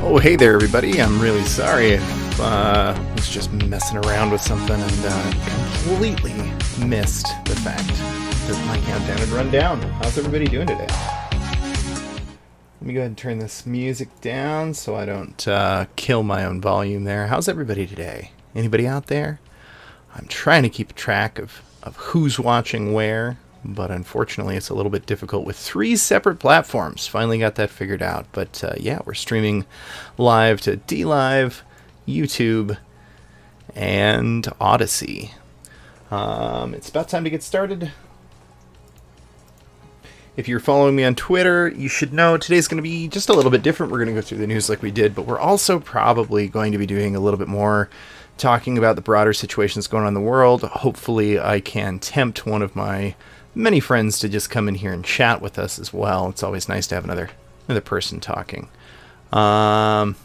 Oh, hey there, everybody. I'm really sorry if I was just messing around with something and completely missed the fact that my countdown had run down. How's everybody doing today? Let me go ahead and turn this music down so I don't kill my own volume there. How's everybody today? Anybody out there? I'm trying to keep track of who's watching where, but unfortunately it's a little bit difficult with 3 separate platforms. Finally got that figured out. But yeah, we're streaming live to DLive, YouTube, and Odyssey. It's about time to get started. If you're following me on Twitter, you should know today's going to be just a little bit different. We're going to go through the news like we did, but we're also probably going to be doing a little bit more talking about the broader situations going on in the world. Hopefully I can tempt one of my many friends to just come in here and chat with us as well. It's always nice to have another person talking. And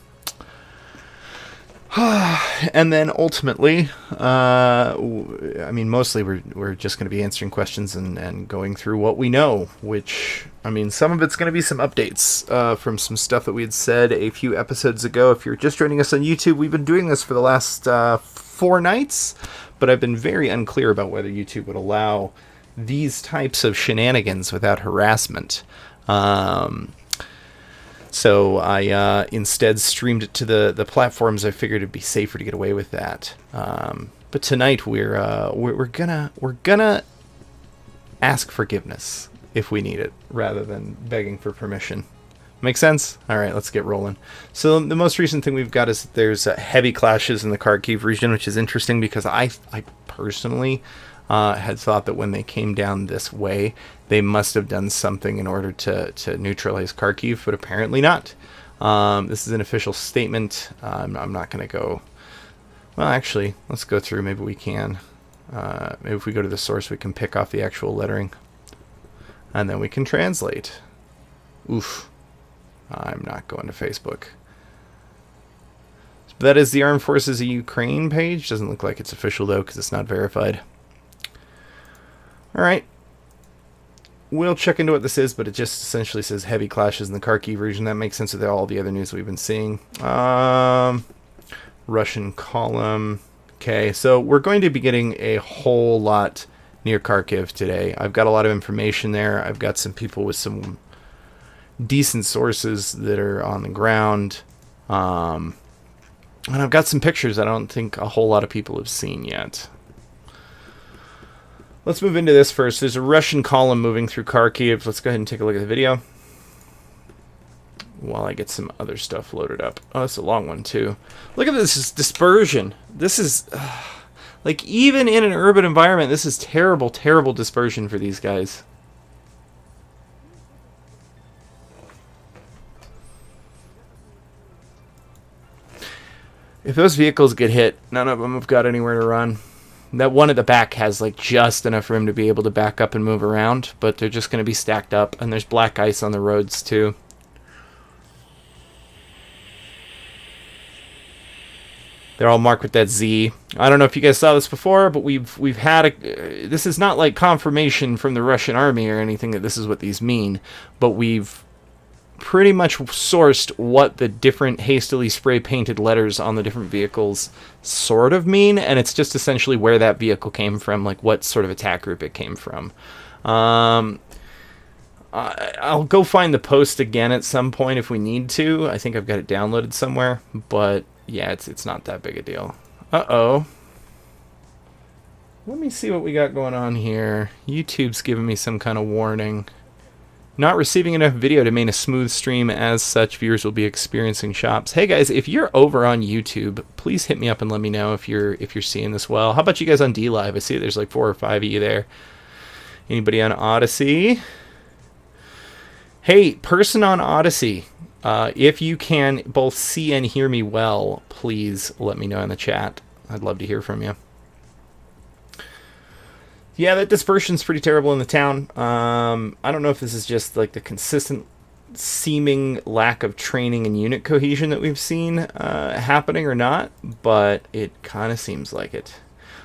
then ultimately, I mean, mostly we're just going to be answering questions and going through what we know, which, I mean, some of it's going to be some updates from some stuff that we had said a few episodes ago. If you're just joining us on YouTube, we've been doing this for the last 4 nights, but I've been very unclear about whether YouTube would allow these types of shenanigans without harassment. So I instead streamed it to the platforms. I figured it'd be safer to get away with that. But tonight we're gonna ask forgiveness if we need it, rather than begging for permission. Make sense? All right, let's get rolling. So the most recent thing we've got is that there's heavy clashes in the Kharkiv region, which is interesting because I personally had thought that when they came down this way, they must have done something in order to neutralize Kharkiv, but apparently not. This is an official statement. I'm not going to go... Well, actually, let's go through. Maybe we can. Maybe if we go to the source, we can pick off the actual lettering. And then we can translate. Oof. I'm not going to Facebook. So that is the Armed Forces of Ukraine page. Doesn't look like it's official, though, because it's not verified. Alright. We'll check into what this is, but it just essentially says heavy clashes in the Kharkiv region. That makes sense with all the other news we've been seeing. Russian column. Okay, so we're going to be getting a whole lot near Kharkiv today. I've got a lot of information there. I've got some people with some decent sources that are on the ground. And I've got some pictures I don't think a whole lot of people have seen yet. Let's move into this first. There's a Russian column moving through Kharkiv. Let's go ahead and take a look at the video while I get some other stuff loaded up. Oh, it's a long one, too. Look at this dispersion. This is... like, even in an urban environment, this is terrible, terrible dispersion for these guys. If those vehicles get hit, none of them have got anywhere to run. That one at the back has, like, just enough room to be able to back up and move around, but they're just going to be stacked up, and there's black ice on the roads, too. They're all marked with that Z. I don't know if you guys saw this before, but we've had a... this is not like confirmation from the Russian army or anything that this is what these mean, but we've pretty much sourced what the different hastily spray-painted letters on the different vehicles sort of mean, and it's just essentially where that vehicle came from, like what sort of attack group it came from. I'll go find the post again at some point if we need to. I think I've got it downloaded somewhere, but... yeah, it's not that big a deal. Uh-oh. Let me see what we got going on here. YouTube's giving me some kind of warning. Not receiving enough video to maintain a smooth stream. As such, viewers will be experiencing shops. Hey guys, if you're over on YouTube, please hit me up and let me know if you're seeing this well. How about you guys on DLive? I see there's like 4 or 5 of you there. Anybody on Odyssey? Hey, person on Odyssey. If you can both see and hear me well, please let me know in the chat. I'd love to hear from you. Yeah, that dispersion's pretty terrible in the town. I don't know if this is just like the consistent seeming lack of training and unit cohesion that we've seen happening or not, but it kind of seems like it.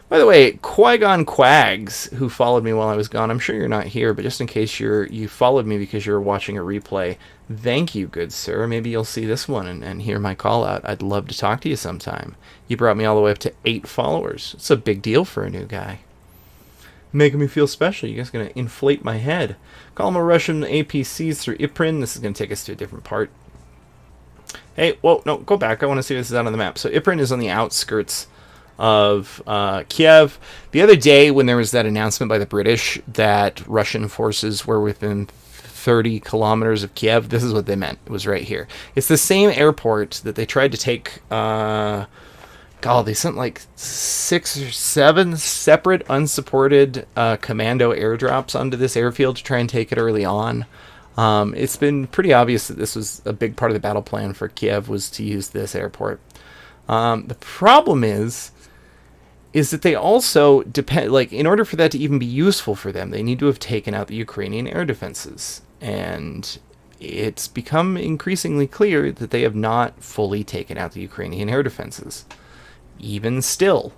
By the way, Qui-Gon Quags, who followed me while I was gone, I'm sure you're not here, but just in case you followed me because you're watching a replay, thank you, good sir. Maybe you'll see this one and hear my call out. I'd love to talk to you sometime. You brought me all the way up to 8 followers. It's a big deal for a new guy. Making me feel special. You guys are going to inflate my head. Column Russian APCs through Ypres. This is going to take us to a different part. Hey, whoa, no, go back. I want to see this is out on the map. So Ypres is on the outskirts of Kiev. The other day when there was that announcement by the British that Russian forces were within 30 kilometers of Kiev, this is what they meant. It was right here. It's the same airport that they tried to take... God, they sent like 6 or 7 separate unsupported commando airdrops onto this airfield to try and take it early on. It's been pretty obvious that this was a big part of the battle plan for Kiev, was to use this airport. The problem is that they also depend, like, in order for that to even be useful for them, they need to have taken out the Ukrainian air defenses. And it's become increasingly clear that they have not fully taken out the Ukrainian air defenses. Even still.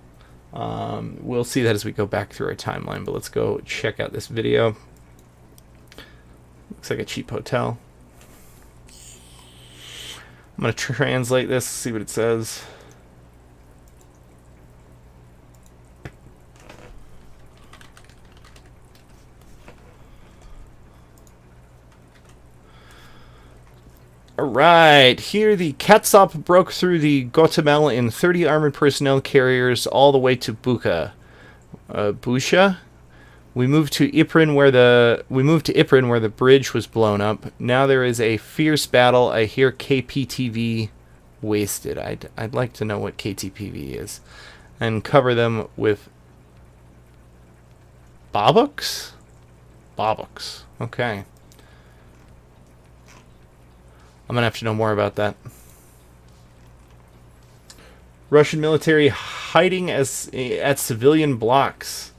We'll see that as we go back through our timeline, but let's go check out this video. Looks like a cheap hotel. I'm going to translate this, see what it says. Alright, here the Katsop broke through the Gotemel in 30 armored personnel carriers all the way to Busha. We moved to Ypres where the bridge was blown up. Now there is a fierce battle. I hear KPTV wasted. I'd like to know what KTPV is. And cover them with... Babuks? Babuks. Okay. I'm going to have to know more about that. Russian military hiding at civilian blocks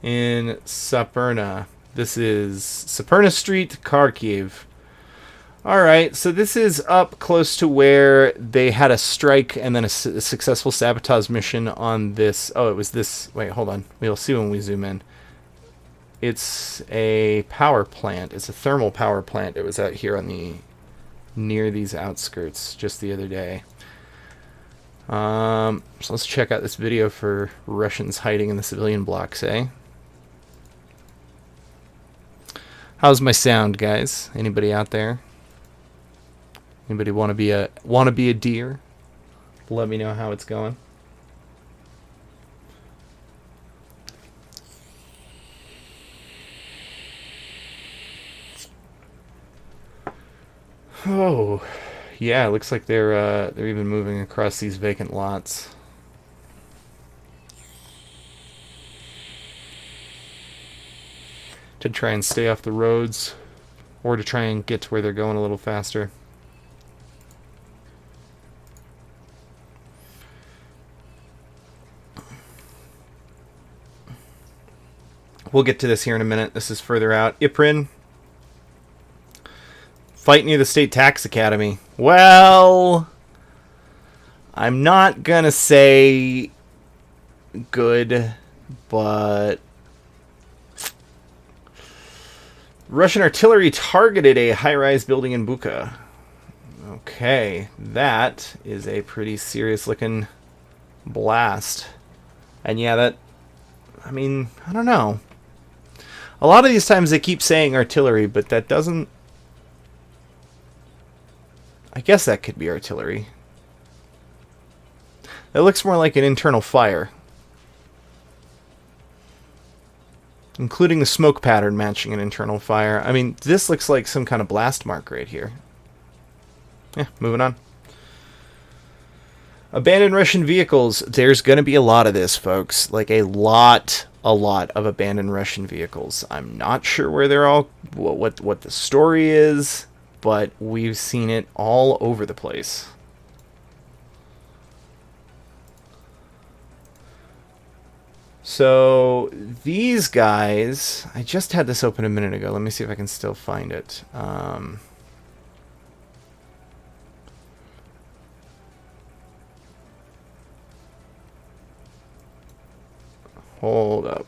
in Saperna. This is Saperna Street, Kharkiv. Alright, so this is up close to where they had a strike and then a successful sabotage mission on this. Oh, it was this. Wait, hold on. We'll see when we zoom in. It's a power plant. It's a thermal power plant. It was out here on the near these outskirts just the other day. So let's check out this video for Russians hiding in the civilian blocks, eh? How's my sound, guys? Anybody out there? Anybody want to be a deer? Let me know how it's going. Oh, yeah. It looks like they're even moving across these vacant lots. To try and stay off the roads, or to try and get to where they're going a little faster. We'll get to this here in a minute. This is further out. Ypres. Fight near the State Tax Academy. Well, I'm not gonna say good, but Russian artillery targeted a high-rise building in Bucha. Okay, that is a pretty serious-looking blast. And yeah, that... I mean, I don't know. A lot of these times they keep saying artillery, but that doesn't... I guess that could be artillery. That looks more like an internal fire. Including the smoke pattern matching an internal fire. I mean, this looks like some kind of blast mark right here. Yeah, moving on. Abandoned Russian vehicles. There's going to be a lot of this, folks. Like a lot of abandoned Russian vehicles. I'm not sure where they're all, what the story is, but we've seen it all over the place. So these guys, I just had this open a minute ago. Let me see if I can still find it. Hold up.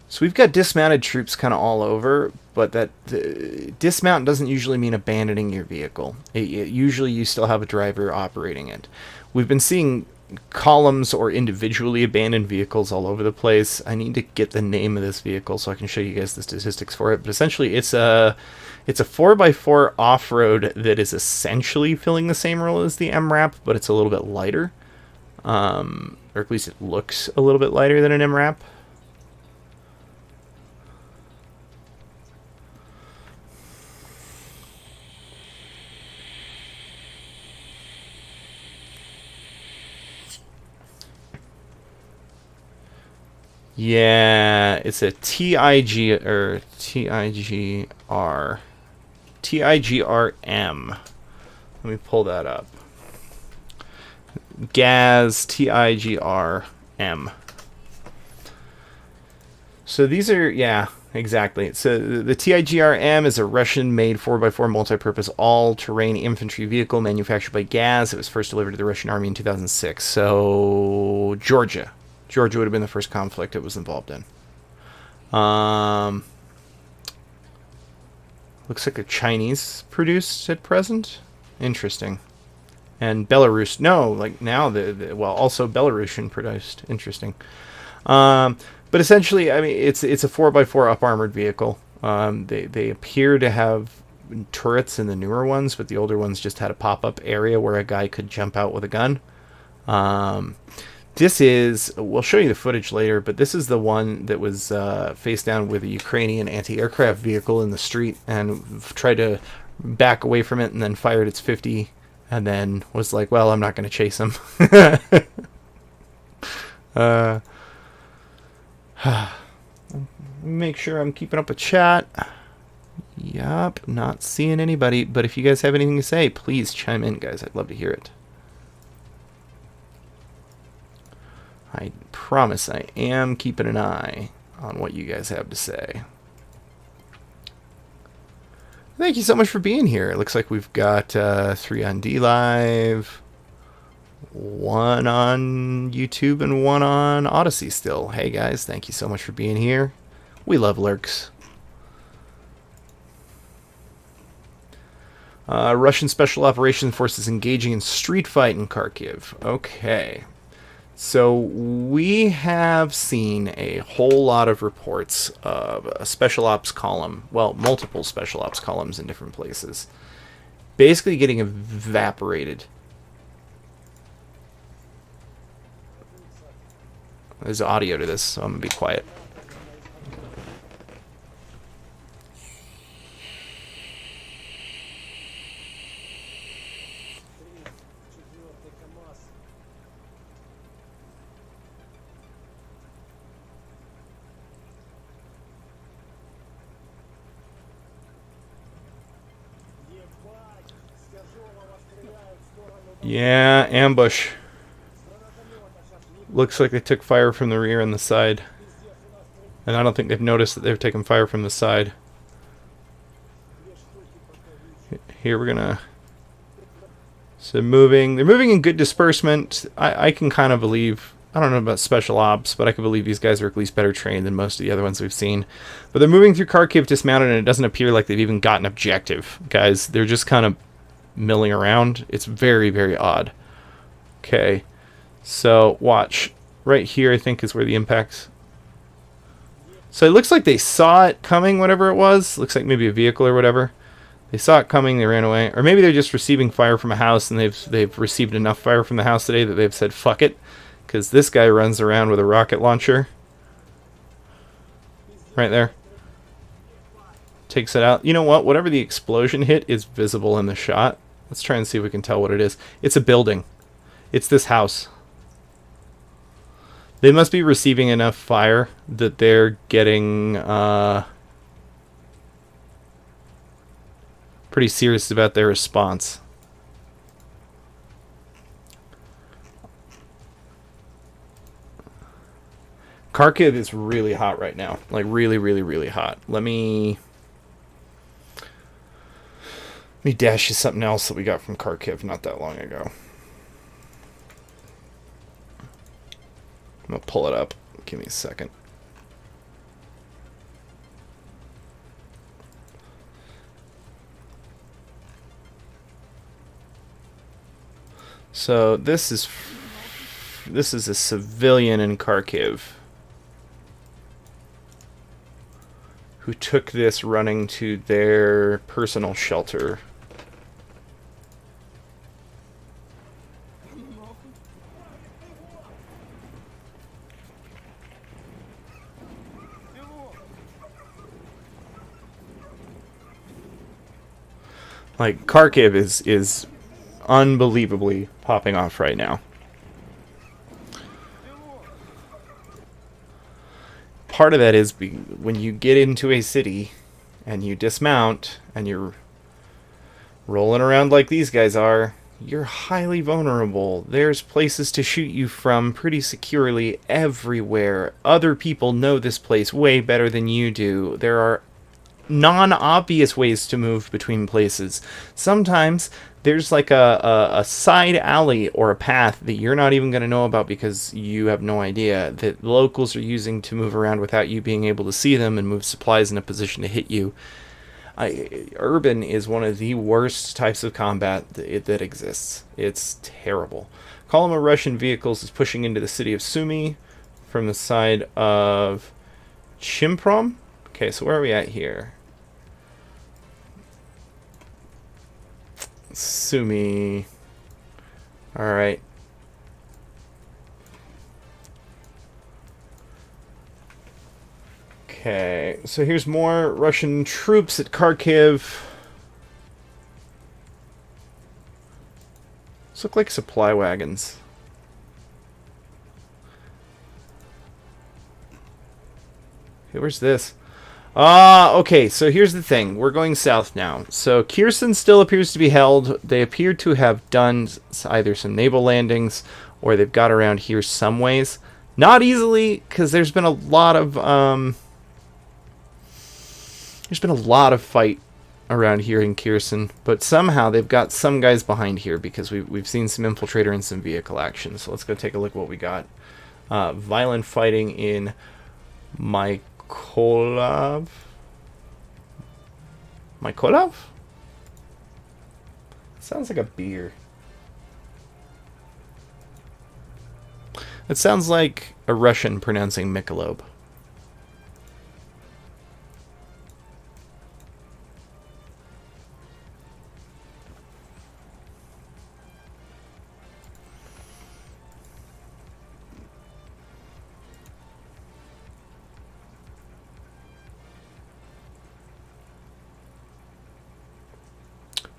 So we've got dismounted troops kind of all over, but that dismount doesn't usually mean abandoning your vehicle. Usually you still have a driver operating it. We've been seeing columns or individually abandoned vehicles all over the place. I need to get the name of this vehicle so I can show you guys the statistics for it. But essentially it's a 4x4 off-road that is essentially filling the same role as the MRAP, but it's a little bit lighter. Or at least it looks a little bit lighter than an MRAP. Yeah, it's a TIG or TIGR. TIGRM. Let me pull that up. GAZ TIGRM. So these are, yeah, exactly. So the TIGRM is a Russian-made 4x4 multi-purpose all-terrain infantry vehicle manufactured by GAZ. It was first delivered to the Russian army in 2006. So Georgia. Georgia would have been the first conflict it was involved in. Looks like they're Chinese produced at present. Interesting. And Belarus, no, like now, well, also Belarusian produced. Interesting. But essentially, I mean, it's a 4x4 up-armored vehicle. They appear to have turrets in the newer ones, but the older ones just had a pop-up area where a guy could jump out with a gun. This is, we'll show you the footage later, but this is the one that was face down with a Ukrainian anti-aircraft vehicle in the street and tried to back away from it and then fired its 50 and then was like, well, I'm not going to chase him. Make sure I'm keeping up with chat. Yup, not seeing anybody, but if you guys have anything to say, please chime in, guys. I'd love to hear it. I promise I am keeping an eye on what you guys have to say. Thank you so much for being here. It looks like we've got 3 on D Live, 1 on YouTube, and 1 on Odyssey still. Hey guys, thank you so much for being here. We love lurks. Russian Special Operations Forces engaging in street fight in Kharkiv. Okay. So we have seen a whole lot of reports of a special ops column, well, multiple special ops columns in different places, basically getting evaporated. There's audio to this, so I'm going to be quiet. Yeah, ambush. Looks like they took fire from the rear and the side. And I don't think they've noticed that they've taken fire from the side. Here we're gonna... So moving. They're moving in good disbursement. I can kind of believe... I don't know about special ops, but I can believe these guys are at least better trained than most of the other ones we've seen. But they're moving through Kharkiv dismounted, and it doesn't appear like they've even got an objective. Guys, they're just kind of milling around. It's very, very odd. Okay. So, watch. Right here, I think, is where the impacts... So it looks like they saw it coming, whatever it was. Looks like maybe a vehicle or whatever. They saw it coming, they ran away. Or maybe they're just receiving fire from a house, and they've received enough fire from the house today that they've said, fuck it. Because this guy runs around with a rocket launcher. Right there. Takes it out. You know what? Whatever the explosion hit is visible in the shot. Let's try and see if we can tell what it is. It's a building. It's this house. They must be receiving enough fire that they're getting pretty serious about their response. Kharkiv is really hot right now. Like really, really, really hot. Let me dash you something else that we got from Kharkiv not that long ago. I'm going to pull it up. Give me a second. So this is a civilian in Kharkiv who took this running to their personal shelter. Like, Kharkiv is unbelievably popping off right now. Part of that is when you get into a city and you dismount and you're rolling around like these guys are, you're highly vulnerable. There's places to shoot you from pretty securely everywhere. Other people know this place way better than you do. There are non-obvious ways to move between places. Sometimes there's like a side alley or a path that you're not even going to know about because you have no idea that locals are using to move around without you being able to see them and move supplies in a position to hit you. Urban is one of the worst types of combat that exists. It's terrible. Column of Russian vehicles is pushing into the city of Sumy from the side of Chimprom. Okay, so where are we at here? Sumy. Alright. Okay, so here's more Russian troops at Kharkiv. These look like supply wagons. Okay, where's this? Okay, so here's the thing. We're going south now. So Kherson still appears to be held. They appear to have done either some naval landings or they've got around here some ways. Not easily, because there's been a lot of fight around here in Kherson, but somehow they've got some guys behind here because we've seen some infiltrator and some vehicle action. So let's go take a look at what we got. Violent fighting in Mykolaiv? Sounds like a beer. It sounds like a Russian pronouncing Michelob.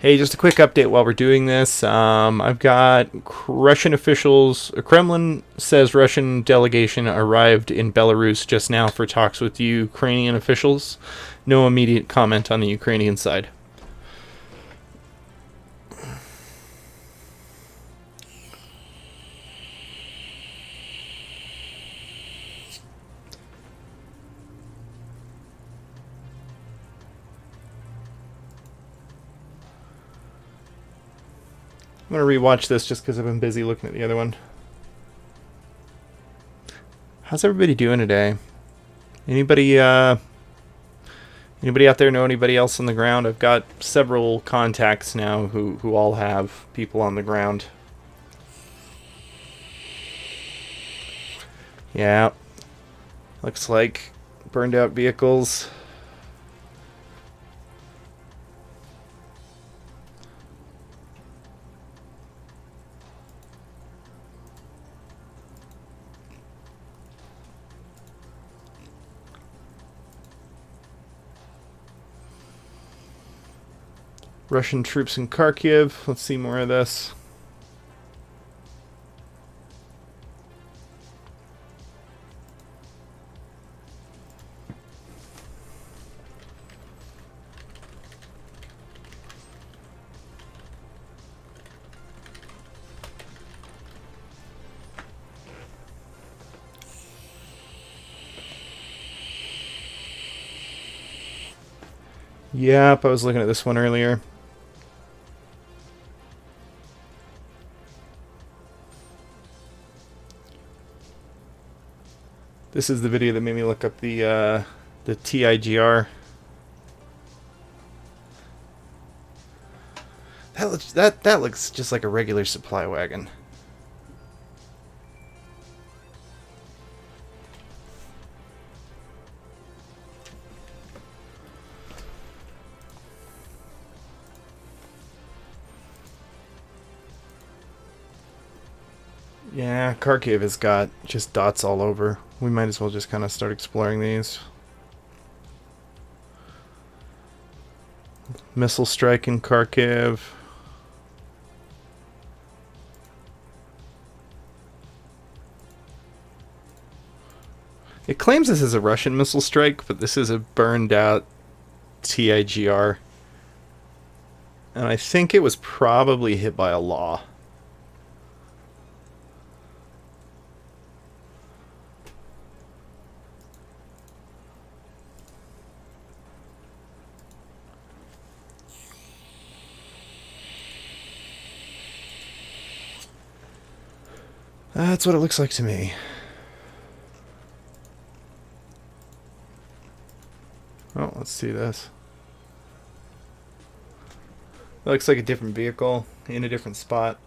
Hey, just a quick update while we're doing this. I've got Russian officials. Kremlin says Russian delegation arrived in Belarus just now for talks with Ukrainian officials. No immediate comment on the Ukrainian side. I'm going to rewatch this just because I've been busy looking at the other one. How's everybody doing today? Anybody out there know anybody else on the ground? I've got several contacts now who all have people on the ground. Yeah. Looks like burned out vehicles. Russian troops in Kharkiv. Let's see more of this. Yep, I was looking at this one earlier. This is the video that made me look up the TIGR. That looks just like a regular supply wagon. Yeah, Kharkiv has got just dots all over. We might as well just kind of start exploring these. Missile strike in Kharkiv. It claims this is a Russian missile strike, but this is a burned out TIGR. And I think it was probably hit by a law. That's what it looks like to me. Oh, let's see this. It looks like a different vehicle in a different spot.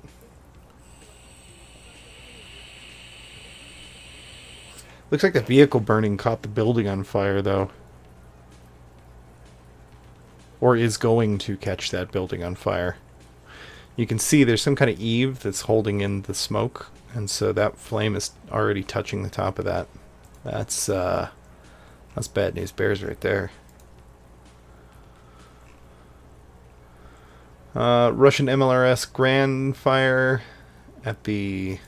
Looks like the vehicle burning caught the building on fire, though. Or is going to catch that building on fire. You can see there's some kind of eave that's holding in the smoke. And so that flame is already touching the top of that. That's That's bad news bears right there. Russian MLRS grand fire at the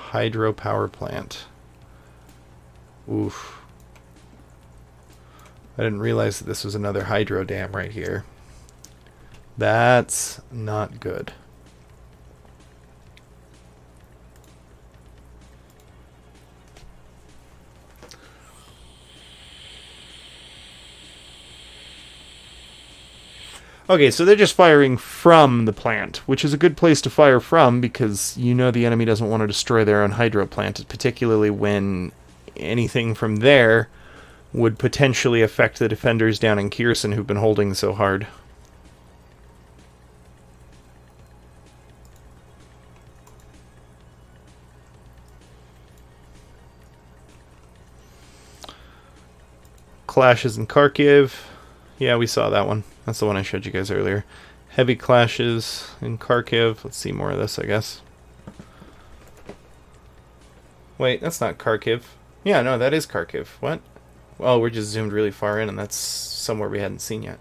hydropower plant. Oof. I didn't realize that this was another hydro dam right here. That's not good. Okay, so they're just firing from the plant, which is a good place to fire from because you know the enemy doesn't want to destroy their own hydro plant, particularly when anything from there would potentially affect the defenders down in Kherson who've been holding so hard. Clashes in Kharkiv. Yeah, we saw that one. That's the one I showed you guys earlier. Heavy clashes in Kharkiv. Let's see more of this, I guess. Wait, that's not Kharkiv. Yeah, no, that is Kharkiv. What? Oh, we're just zoomed really far in, and that's somewhere we hadn't seen yet.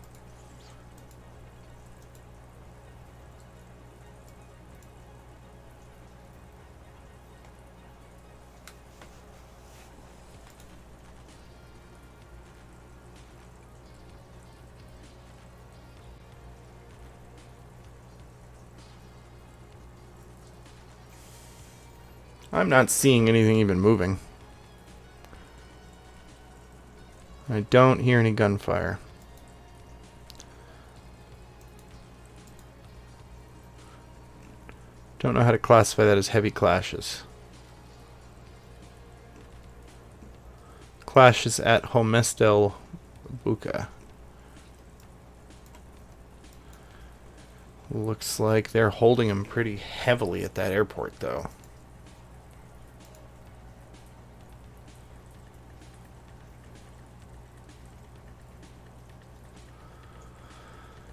I'm not seeing anything even moving. I don't hear any gunfire. Don't know how to classify that as heavy clashes. Clashes at Homestel Buka. Looks like they're holding him pretty heavily at that airport, though.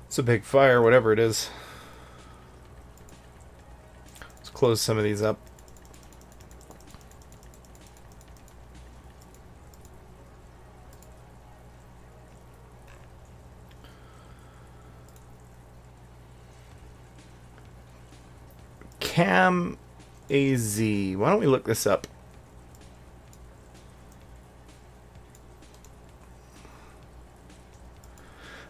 It's a big fire, whatever it is. Let's close some of these up. Cam AZ. Why don't we look this up?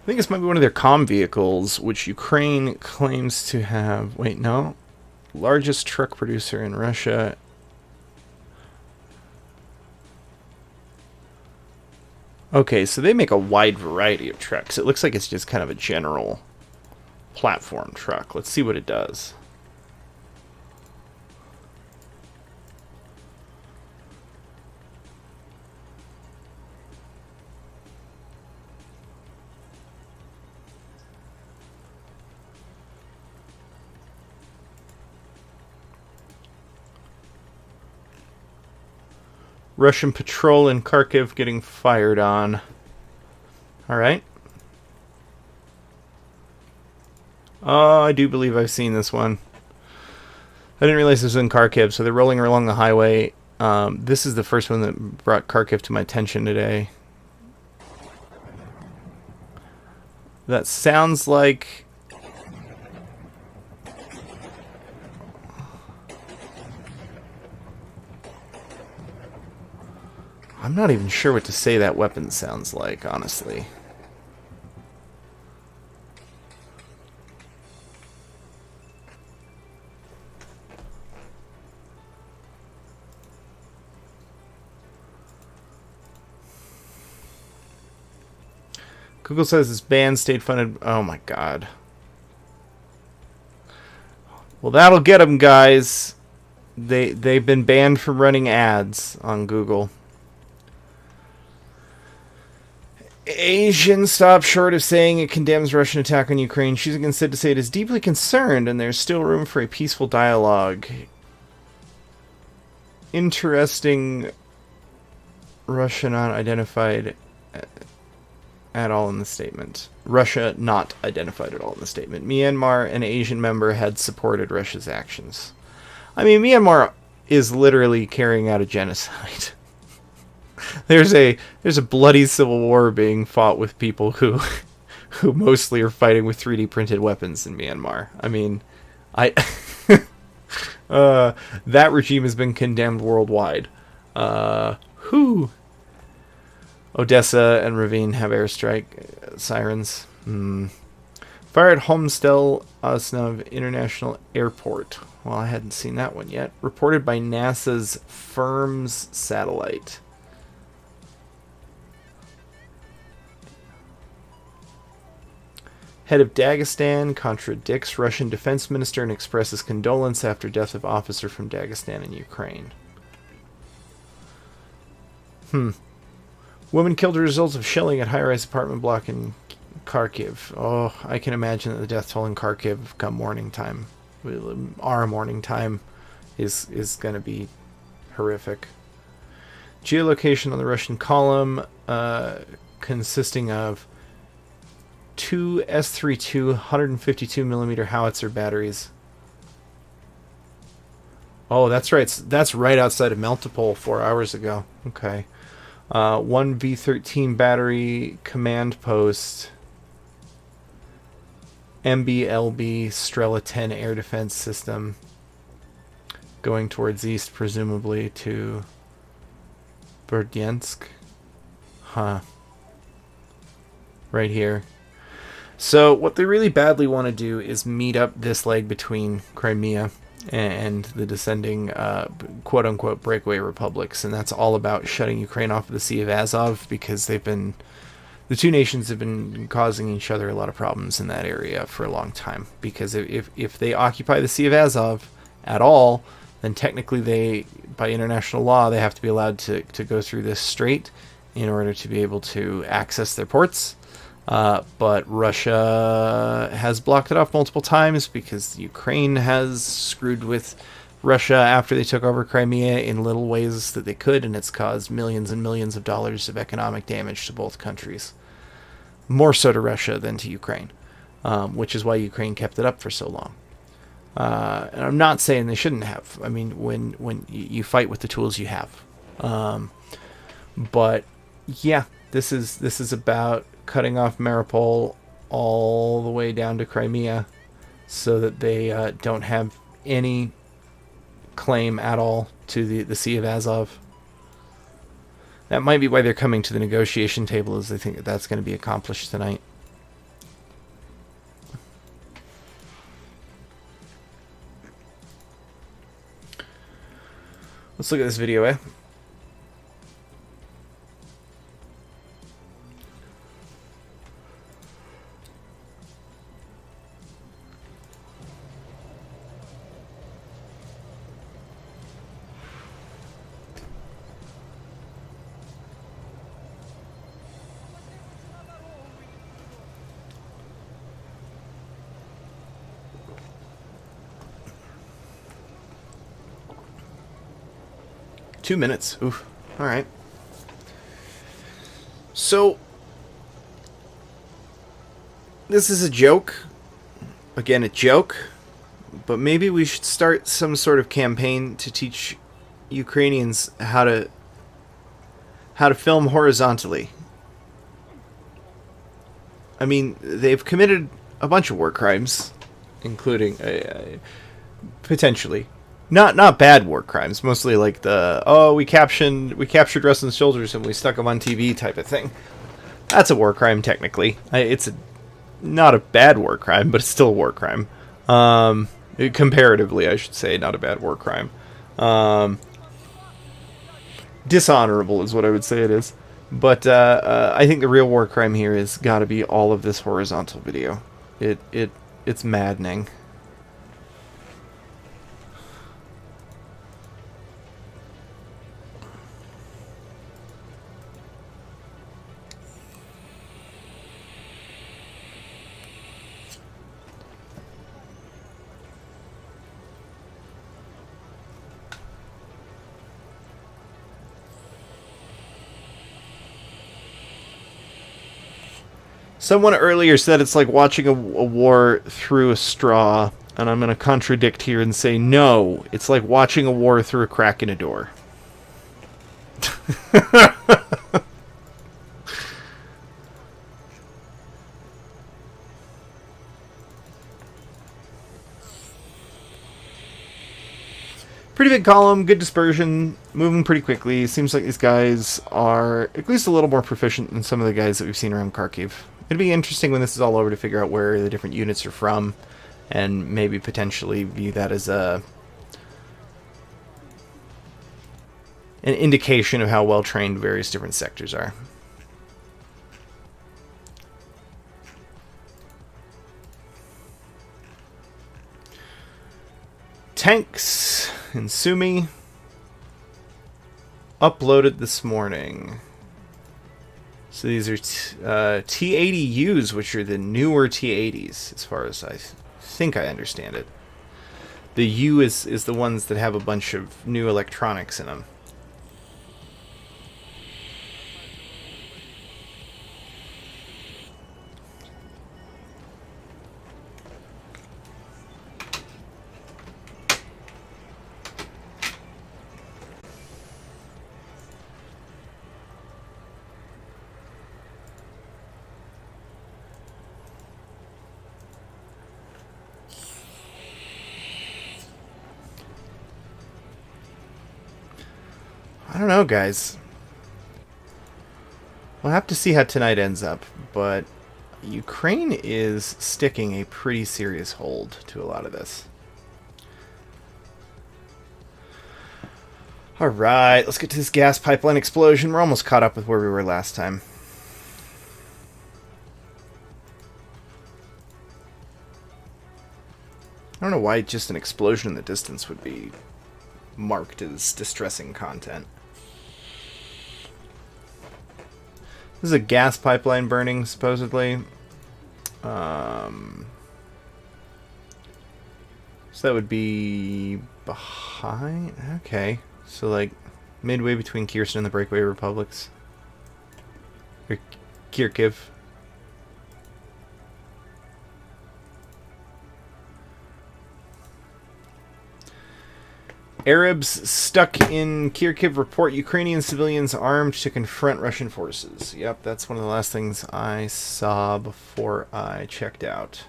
I think this might be one of their comm vehicles, which Ukraine claims to have. Wait, no. Largest truck producer in Russia. Okay, so they make a wide variety of trucks. It looks like it's just kind of a general platform truck. Let's see what it does. Russian patrol in Kharkiv getting fired on. Alright. Oh, I do believe I've seen this one. I didn't realize this was in Kharkiv, so they're rolling along the highway. This is the first one that brought Kharkiv to my attention today. That sounds like... I'm not even sure what to say that weapon sounds like, honestly. Google says this ban state funded. Oh my god. Well, that'll get them, guys. They've been banned from running ads on Google. Asian stopped short of saying it condemns Russian attack on Ukraine. She's instead to say it is deeply concerned and there's still room for a peaceful dialogue. Interesting. Russia not identified at all in the statement. Russia not identified at all in the statement. Myanmar, an Asian member, had supported Russia's actions. I mean, Myanmar is literally carrying out a genocide. there's a bloody civil war being fought with people who who mostly are fighting with 3D printed weapons in Myanmar. I mean, I that regime has been condemned worldwide. Who? Odessa and Ravine have airstrike sirens. Fire at Homstel Osnov International Airport. Well, I hadn't seen that one yet. Reported by NASA's FIRMS satellite. Head of Dagestan contradicts Russian defense minister and expresses condolence after death of officer from Dagestan in Ukraine. Woman killed as a result of shelling at high-rise apartment block in Kharkiv. Oh, I can imagine that the death toll in Kharkiv come morning time. Our morning time is going to be horrific. Geolocation on the Russian column consisting of 2 S-32 152mm howitzer batteries. Oh, that's right. That's right outside of Melitopol 4 hours ago. Okay. 1 V-13 battery command post. MBLB Strela 10 air defense system. Going towards east, presumably to Berdyansk. Huh. Right here. So what they really badly want to do is meet up this leg between Crimea and the descending quote-unquote breakaway republics, and that's all about shutting Ukraine off of the Sea of Azov, because the two nations have been causing each other a lot of problems in that area for a long time. Because if they occupy the Sea of Azov at all, then technically by international law, they have to be allowed to go through this strait in order to be able to access their ports. But Russia has blocked it off multiple times because Ukraine has screwed with Russia after they took over Crimea in little ways that they could, and it's caused millions and millions of dollars of economic damage to both countries. More so to Russia than to Ukraine, which is why Ukraine kept it up for so long. And I'm not saying they shouldn't have. I mean, when you fight with the tools you have. But yeah, this is about cutting off Mariupol all the way down to Crimea so that they don't have any claim at all to the Sea of Azov. That might be why they're coming to the negotiation table, as they think that that's going to be accomplished tonight. Let's look at this video, eh? Two minutes. Oof. All right. So, this is a joke. Again, a joke. But maybe we should start some sort of campaign to teach Ukrainians how to film horizontally. I mean, they've committed a bunch of war crimes, including potentially. Not bad war crimes, mostly like we captured Russian soldiers and we stuck them on TV type of thing. That's a war crime technically. It's not a bad war crime, but it's still a war crime. Comparatively, I should say, not a bad war crime. Dishonorable is what I would say it is. But I think the real war crime here has got to be all of this horizontal video. It's maddening. Someone earlier said it's like watching a war through a straw, and I'm going to contradict here and say no, it's like watching a war through a crack in a door. column, good dispersion, moving pretty quickly. Seems like these guys are at least a little more proficient than some of the guys that we've seen around Kharkiv. It'd be interesting when this is all over to figure out where the different units are from, and maybe potentially view that as an indication of how well trained various different sectors are. Tanks in Sumi uploaded this morning. So these are T80Us, which are the newer T80s, as far as I think I understand it. The U is the ones that have a bunch of new electronics in them. I don't know, guys. We'll have to see how tonight ends up, but Ukraine is sticking a pretty serious hold to a lot of this. Alright, let's get to this gas pipeline explosion. We're almost caught up with where we were last time. I don't know why just an explosion in the distance would be marked as distressing content. This is a gas pipeline burning, supposedly. So that would be behind... Okay. So, like, midway between Kherson and the Breakaway Republics. Or Kharkiv. Arabs stuck in Kharkiv report Ukrainian civilians armed to confront Russian forces. Yep, that's one of the last things I saw before I checked out.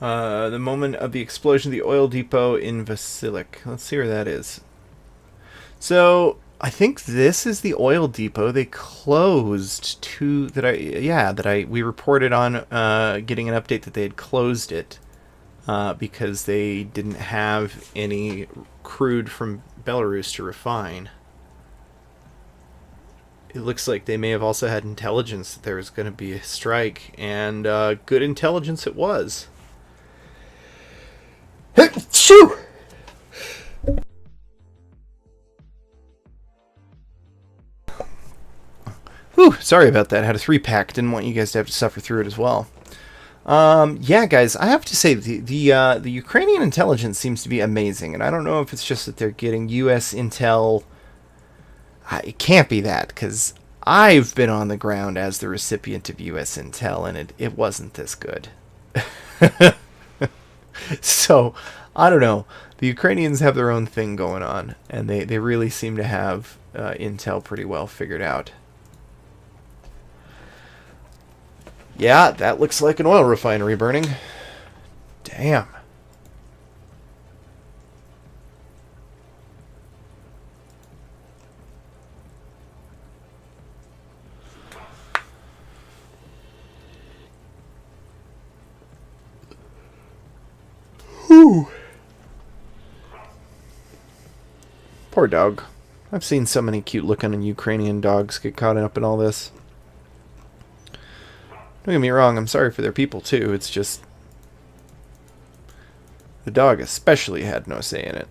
The moment of the explosion of the oil depot in Vasilik. Let's see where that is. So, I think this is the oil depot. They closed we reported on getting an update that they had closed it. Because they didn't have any crude from Belarus to refine. It looks like they may have also had intelligence that there was going to be a strike, and good intelligence it was. Shoo! Whew, sorry about that. I had a 3-pack. Didn't want you guys to have to suffer through it as well. Yeah, guys, I have to say the Ukrainian intelligence seems to be amazing, and I don't know if it's just that they're getting U.S. intel. It can't be that, because I've been on the ground as the recipient of U.S. intel, and it wasn't this good. So, I don't know. The Ukrainians have their own thing going on, and they really seem to have intel pretty well figured out. Yeah, that looks like an oil refinery burning. Damn. Whew. Poor dog. I've seen so many cute-looking Ukrainian dogs get caught up in all this. Don't get me wrong, I'm sorry for their people too, it's just... the dog especially had no say in it.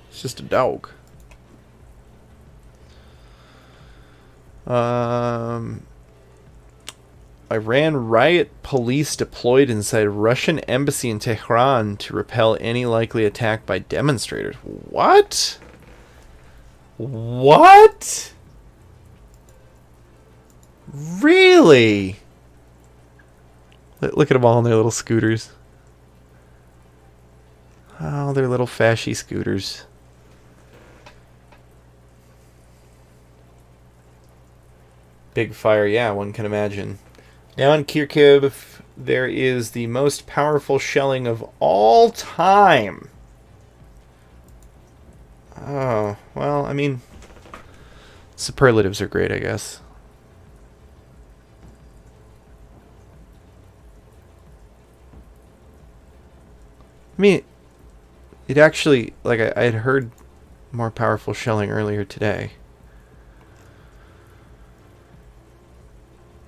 It's just a dog. Iran riot police deployed inside Russian embassy in Tehran to repel any likely attack by demonstrators. What? What? Really? Look at them all on their little scooters. Oh, their little fashy scooters. Big fire, yeah, one can imagine. Now in Kharkiv, there is the most powerful shelling of all time. Oh, well, I mean, superlatives are great, I guess. I mean, it actually, like, I had heard more powerful shelling earlier today.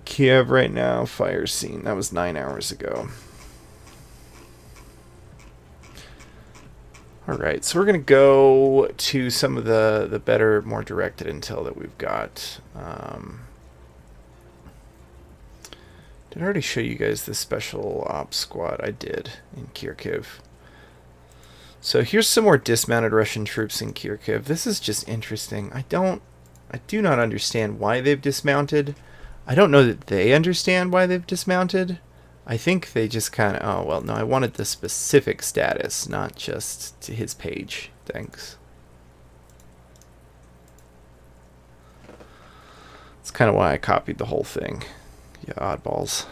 Kiev right now, fire scene. That was 9 hours ago. Alright, so we're going to go to some of the better, more directed intel that we've got. Did I already show you guys the special ops squad? I did, in Kharkiv. So here's some more dismounted Russian troops in Kharkiv. This is just interesting. I do not understand why they've dismounted. I don't know that they understand why they've dismounted. I think they just kind of... Oh, well, no, I wanted the specific status, not just to his page. Thanks. That's kind of why I copied the whole thing. Yeah, oddballs.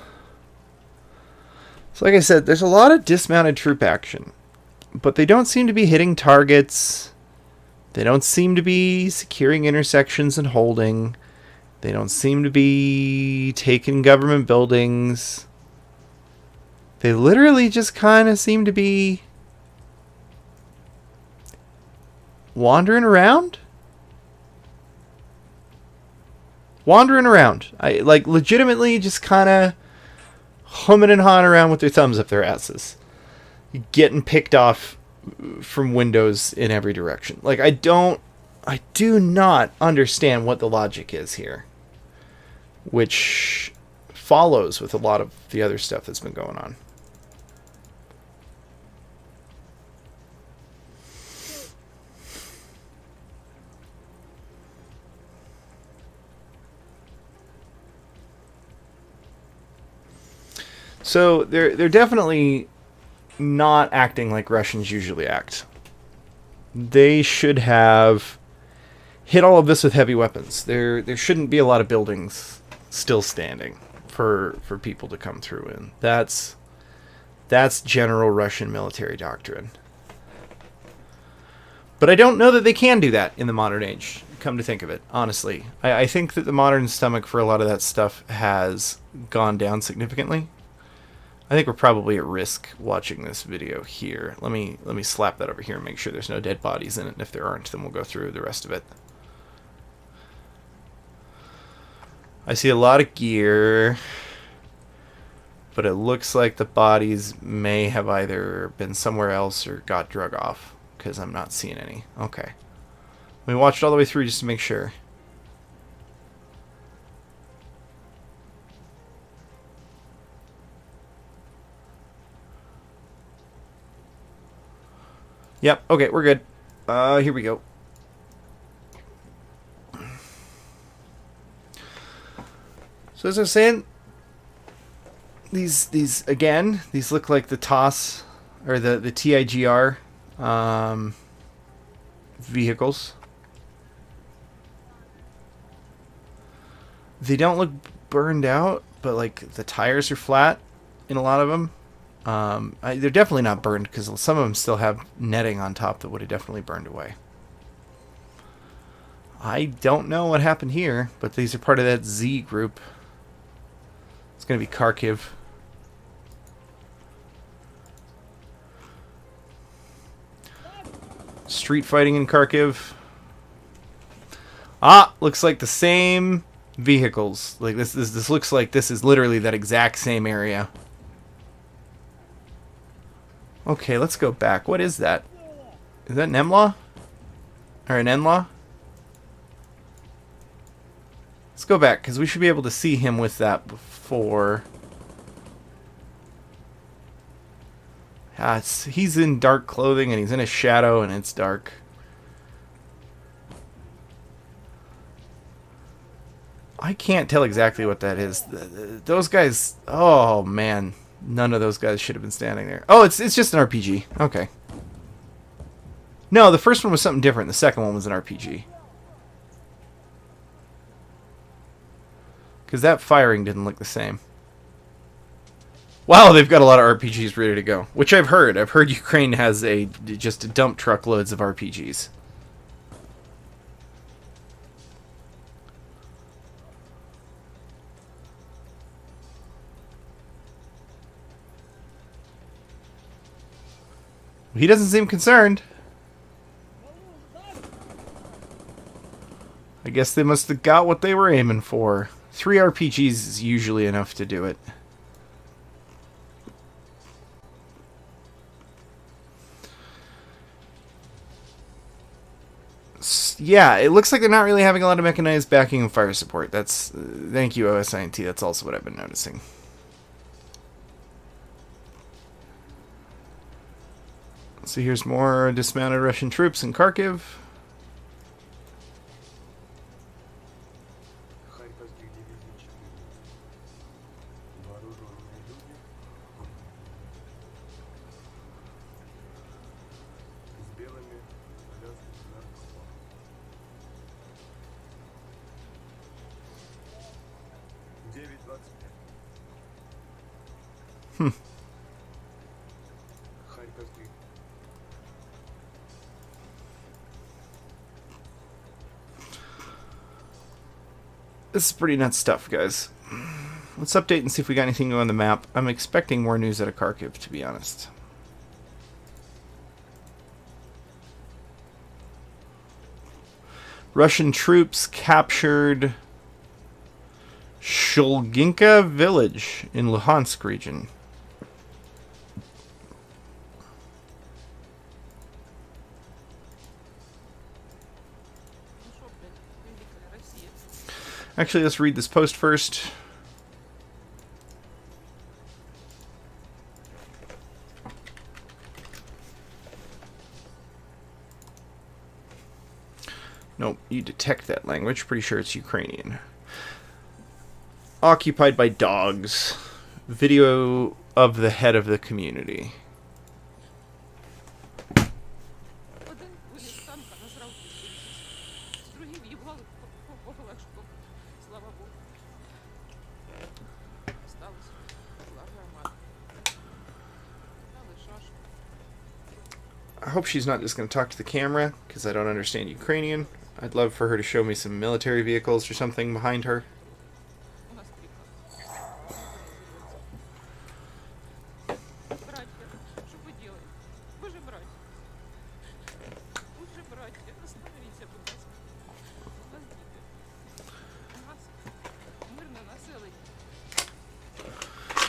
So like I said, there's a lot of dismounted troop action. But they don't seem to be hitting targets. They don't seem to be securing intersections and holding. They don't seem to be taking government buildings. They literally just kind of seem to be wandering around. Wandering around. I like legitimately just kind of humming and hawing around with their thumbs up their asses. Getting picked off from windows in every direction. Like, I do not understand what the logic is here. Which follows with a lot of the other stuff that's been going on. So they're definitely not acting like Russians usually act. They should have hit all of this with heavy weapons. There shouldn't be a lot of buildings still standing for people to come through in. That's general Russian military doctrine. But I don't know that they can do that in the modern age, come to think of it, honestly. I think that the modern stomach for a lot of that stuff has gone down significantly. I think we're probably at risk watching this video here. Let me slap that over here and make sure there's no dead bodies in it. And if there aren't, then we'll go through the rest of it. I see a lot of gear, but it looks like the bodies may have either been somewhere else or got drug off, because I'm not seeing any. Okay. Let me watch it all the way through just to make sure. Yep, okay, we're good. Here we go. So as I was saying, these again, these look like the TOS or the TIGR vehicles. They don't look burned out, but like the tires are flat in a lot of them. They're definitely not burned because some of them still have netting on top that would have definitely burned away. I don't know what happened here, but these are part of that Z group. It's going to be Kharkiv. Street fighting in Kharkiv. Ah, looks like the same vehicles. Like this looks like this is literally that exact same area. Okay, let's go back. What is that? Is that an MLAW? Or an NLAW? Let's go back, because we should be able to see him with that before. He's in dark clothing, and he's in a shadow, and it's dark. I can't tell exactly what that is. Those guys... Oh, man. None of those guys should have been standing there. Oh, it's just an RPG. Okay. No, the first one was something different. The second one was an RPG. Because that firing didn't look the same. Wow, they've got a lot of RPGs ready to go, which I've heard. I've heard Ukraine has just dump truckloads of RPGs. He doesn't seem concerned. I guess they must have got what they were aiming for. 3 RPGs is usually enough to do it. Yeah, it looks like they're not really having a lot of mechanized backing and fire support. That's thank you, OSINT. That's also what I've been noticing. So here's more dismounted Russian troops in Kharkiv. This is pretty nuts stuff, guys. Let's update and see if we got anything new on the map. I'm expecting more news out of Kharkiv, to be honest. Russian troops captured Shulginka village in Luhansk region. Actually, let's read this post first. Nope, you detect that language. Pretty sure it's Ukrainian. Occupied by dogs. Video of the head of the community. I hope she's not just going to talk to the camera, because I don't understand Ukrainian. I'd love for her to show me some military vehicles or something behind her.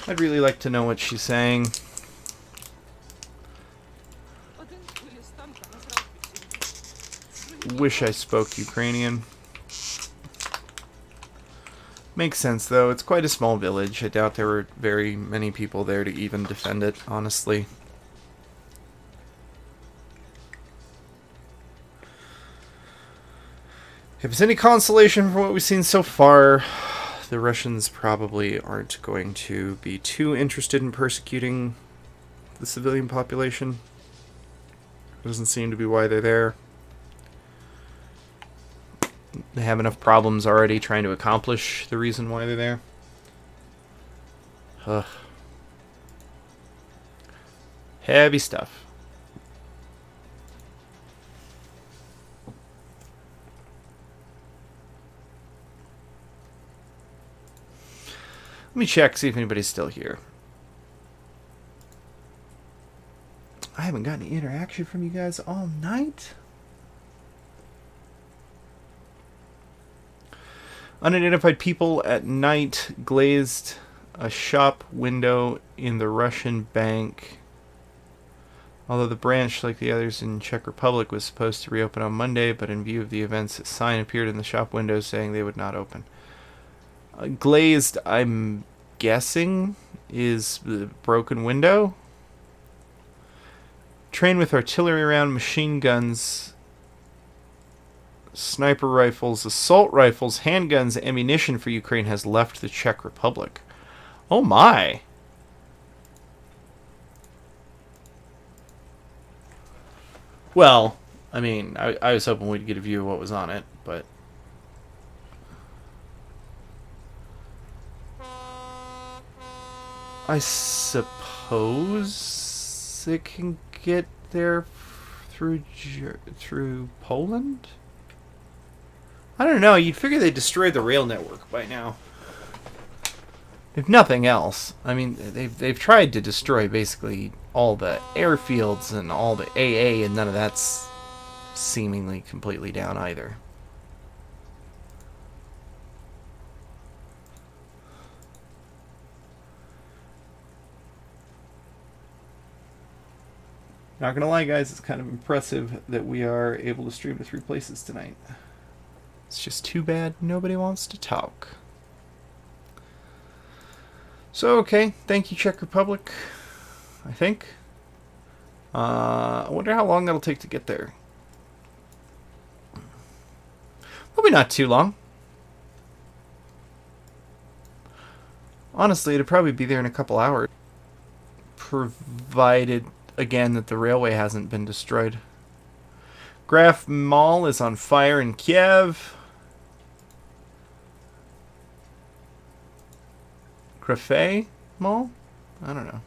I'd really like to know what she's saying. Wish I spoke Ukrainian. Makes sense, though. It's quite a small village. I doubt there were very many people there to even defend it, honestly. If it's any consolation from what we've seen so far, the Russians probably aren't going to be too interested in persecuting the civilian population. Doesn't seem to be why they're there. They have enough problems already trying to accomplish the reason why they're there. Ugh. Heavy stuff. Let me check, see if anybody's still here. I haven't gotten any interaction from you guys all night. Unidentified people at night glazed a shop window in the Russian bank. Although the branch, like the others in Czech Republic, was supposed to reopen on Monday, but in view of the events, a sign appeared in the shop window saying they would not open. Glazed, I'm guessing, is the broken window. Trained with artillery round, machine guns, sniper rifles, assault rifles, handguns, ammunition for Ukraine has left the Czech Republic. Oh my! Well, I mean, I was hoping we'd get a view of what was on it, but... I suppose it can get there through Poland? I don't know. You'd figure they destroyed the rail network by now. If nothing else, I mean, they've tried to destroy basically all the airfields and all the AA, and none of that's seemingly completely down either. Not gonna lie, guys, it's kind of impressive that we are able to stream to 3 places tonight. It's just too bad nobody wants to talk. So, okay, thank you, Czech Republic, I think. I wonder how long that'll take to get there. Probably not too long. Honestly, it'd probably be there in a couple hours. Provided, again, that the railway hasn't been destroyed. Graf Mall is on fire in Kiev. Grafay Mall? I don't know.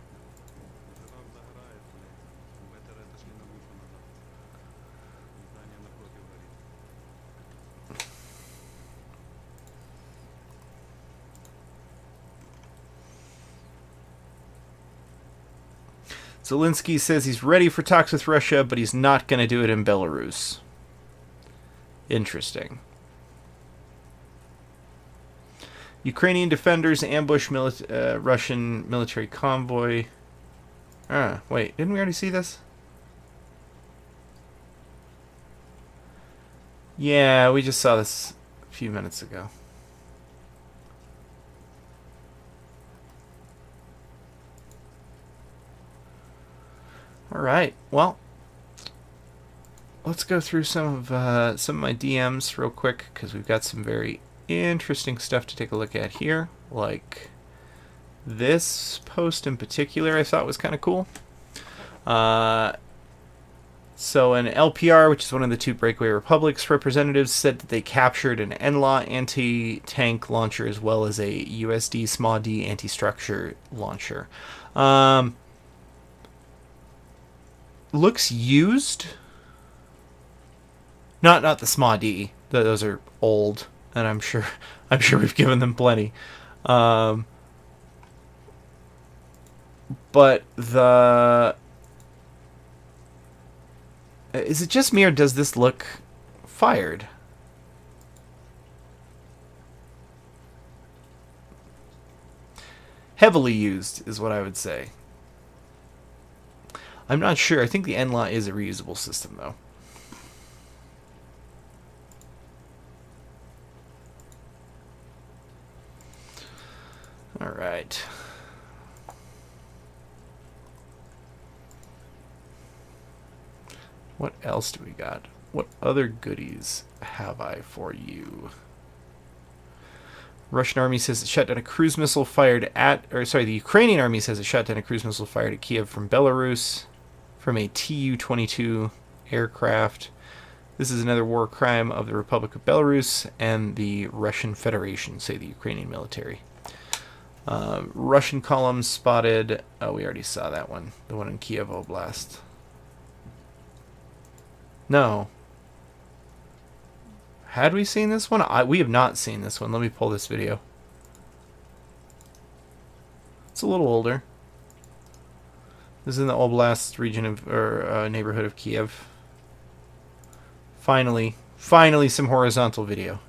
Zelensky says he's ready for talks with Russia, but he's not going to do it in Belarus. Interesting. Ukrainian defenders ambush Russian military convoy. Wait, didn't we already see this? Yeah, we just saw this a few minutes ago. Alright, well, let's go through some of my DMs real quick, because we've got some very interesting stuff to take a look at here. Like this post in particular I thought was kind of cool. So an LPR, which is one of the 2 breakaway republics representatives, said that they captured an NLAW anti-tank launcher as well as a USD SMAW-D anti-structure launcher. Looks used. Not the SMAW-D. Those are old, and I'm sure we've given them plenty. But is it just me, or does this look fired? Heavily used is what I would say. I'm not sure. I think the NLAW is a reusable system, though. All right. What else do we got? What other goodies have I for you? Russian army says it shot down a cruise missile fired at... the Ukrainian army says it shot down a cruise missile fired at Kiev from Belarus from a Tu-22 aircraft. This is another war crime of the Republic of Belarus and the Russian Federation, say the Ukrainian military. Russian columns spotted... Oh, we already saw that one. The one in Kiev Oblast. No. Had we seen this one? We have not seen this one. Let me pull this video. It's a little older. This is in the Oblast region of, or neighborhood of Kiev. Finally some horizontal video.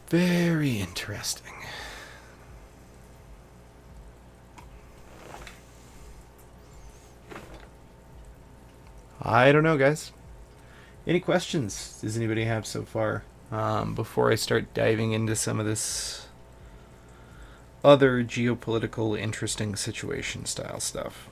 Very interesting. I don't know, guys. Any questions does anybody have so far before I start diving into some of this other geopolitical interesting situation style stuff?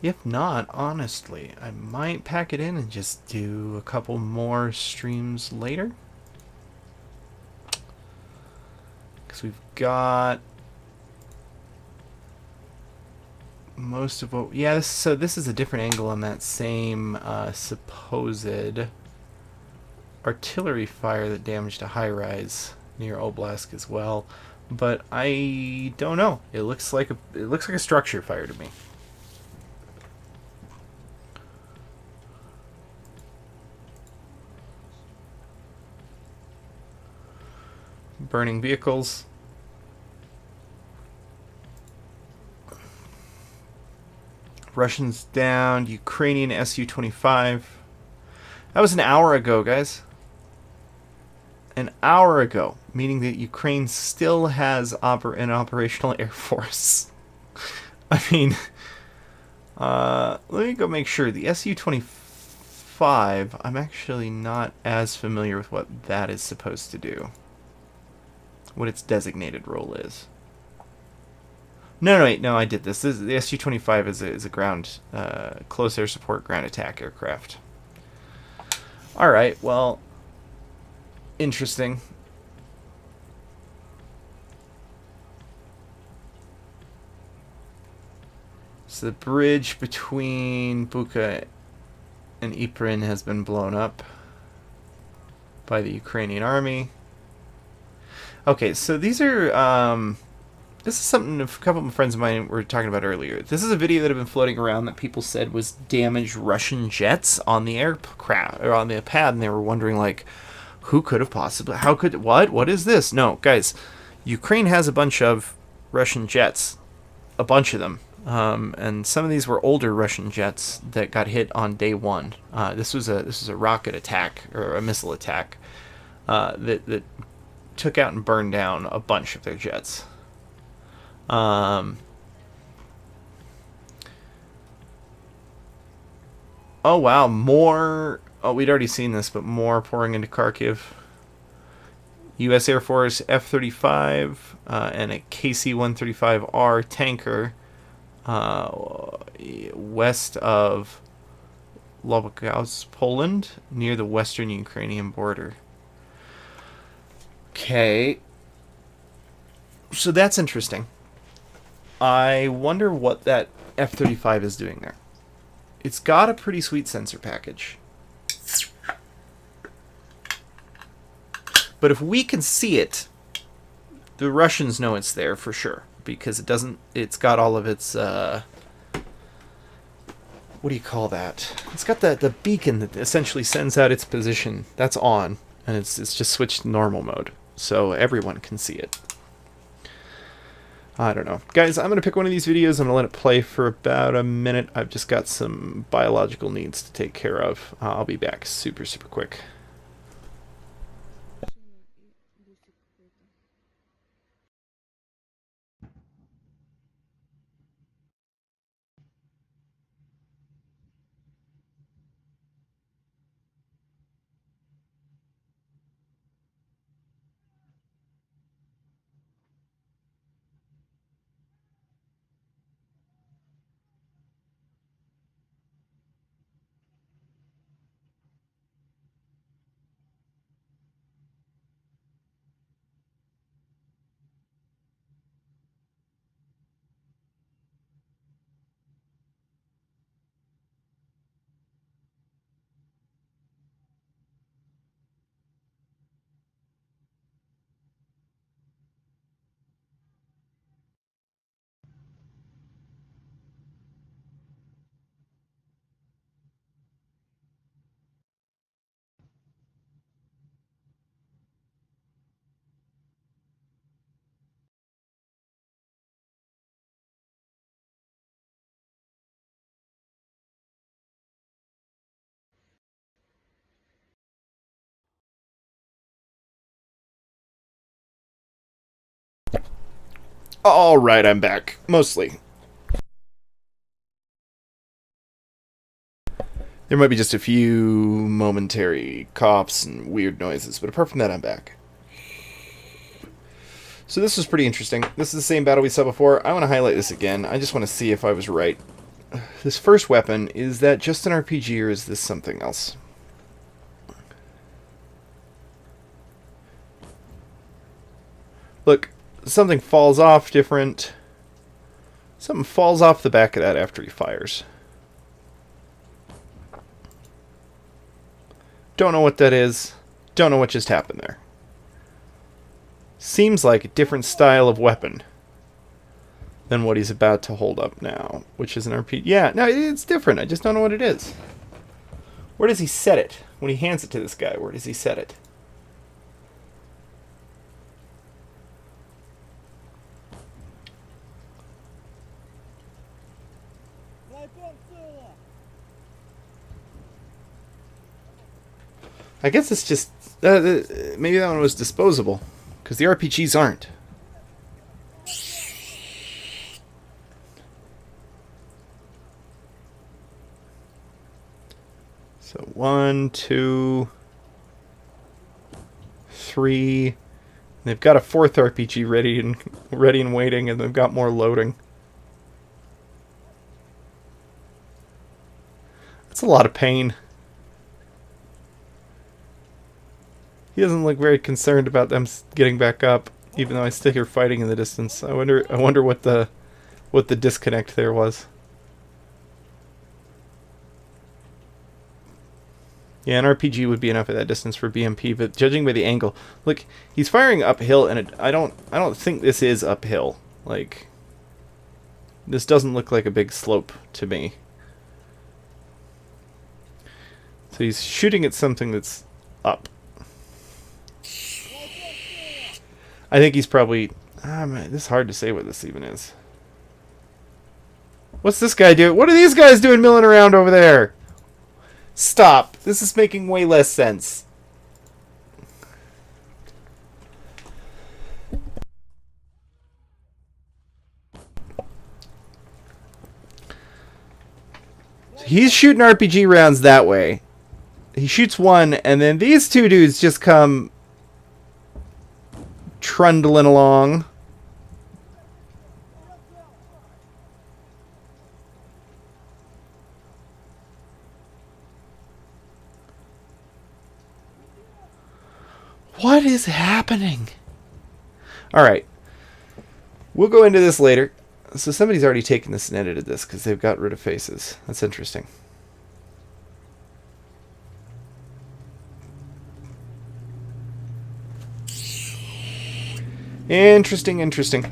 If not, honestly, I might pack it in and just do a couple more streams later. Because we've got most of what... Yeah, so this is a different angle on that same supposed artillery fire that damaged a high-rise near Oblast as well. But I don't know. It looks like a structure fire to me. Burning vehicles. Russians down. Ukrainian Su-25. That was an hour ago, guys. An hour ago, meaning that Ukraine still has an operational air force. I mean, let me go make sure. The Su-25, I'm actually not as familiar with what that is supposed to do. What its designated role is. No, wait, no, I did this. The Su-25 is a ground, close air support ground attack aircraft. Alright, well, interesting. So the bridge between Bucha and Ypres has been blown up by the Ukrainian army. Okay, so these are... this is something a couple of friends of mine were talking about earlier. This is a video that had been floating around that people said was damaged Russian jets on the aircraft or on the pad, and they were wondering, like, who could have possibly... How could... What is this? No, guys. Ukraine has a bunch of Russian jets. A bunch of them. And some of these were older Russian jets that got hit on day one. This was a rocket attack, or a missile attack, that took out and burned down a bunch of their jets. Oh wow, more... Oh, we'd already seen this, but more pouring into Kharkiv. U.S. Air Force F-35 and a KC-135R tanker west of Lobogowsk, Poland, near the western Ukrainian border. Okay. So that's interesting. I wonder what that F-35 is doing there. It's got a pretty sweet sensor package. But if we can see it, the Russians know it's there for sure. Because it's got all of its, what do you call that? It's got the beacon that essentially sends out its position. That's on. And it's just switched to normal mode. So everyone can see it. I don't know. Guys, I'm going to pick one of these videos. I'm going to let it play for about a minute. I've just got some biological needs to take care of. I'll be back super quick. Alright, I'm back. Mostly. There might be just a few momentary coughs and weird noises, but apart from that, I'm back. So this was pretty interesting. This is the same battle we saw before. I want to highlight this again. I just want to see if I was right. this first weapon, is that just an RPG or is this something else? Look, something falls off different. Something falls off the back of that after he fires. Don't know what that is. Don't know what just happened there. Seems like a different style of weapon than what he's about to hold up now, which is an RPG. Yeah, no, it's different. I just don't know what it is. Where does he set it? When he hands it to this guy, where does he set it? I guess it's just... maybe that one was disposable. Because the RPGs aren't. So 1, 2, 3. They've got a fourth RPG ready and waiting, and they've got more loading. That's a lot of pain. He doesn't look very concerned about them getting back up, even though I still hear fighting in the distance. I wonder what the disconnect there was. Yeah, an RPG would be enough at that distance for BMP, but judging by the angle, look, he's firing uphill, and I don't think this is uphill. Like, this doesn't look like a big slope to me. So he's shooting at something that's up. I think he's probably... man, this is hard to say what this even is. What's this guy doing? What are these guys doing milling around over there? Stop. This is making way less sense. So he's shooting RPG rounds that way. He shoots one, and then these two dudes just come... trundling along. What is happening? Alright. We'll go into this later. So somebody's already taken this and edited this because they've got rid of faces. That's interesting. Interesting.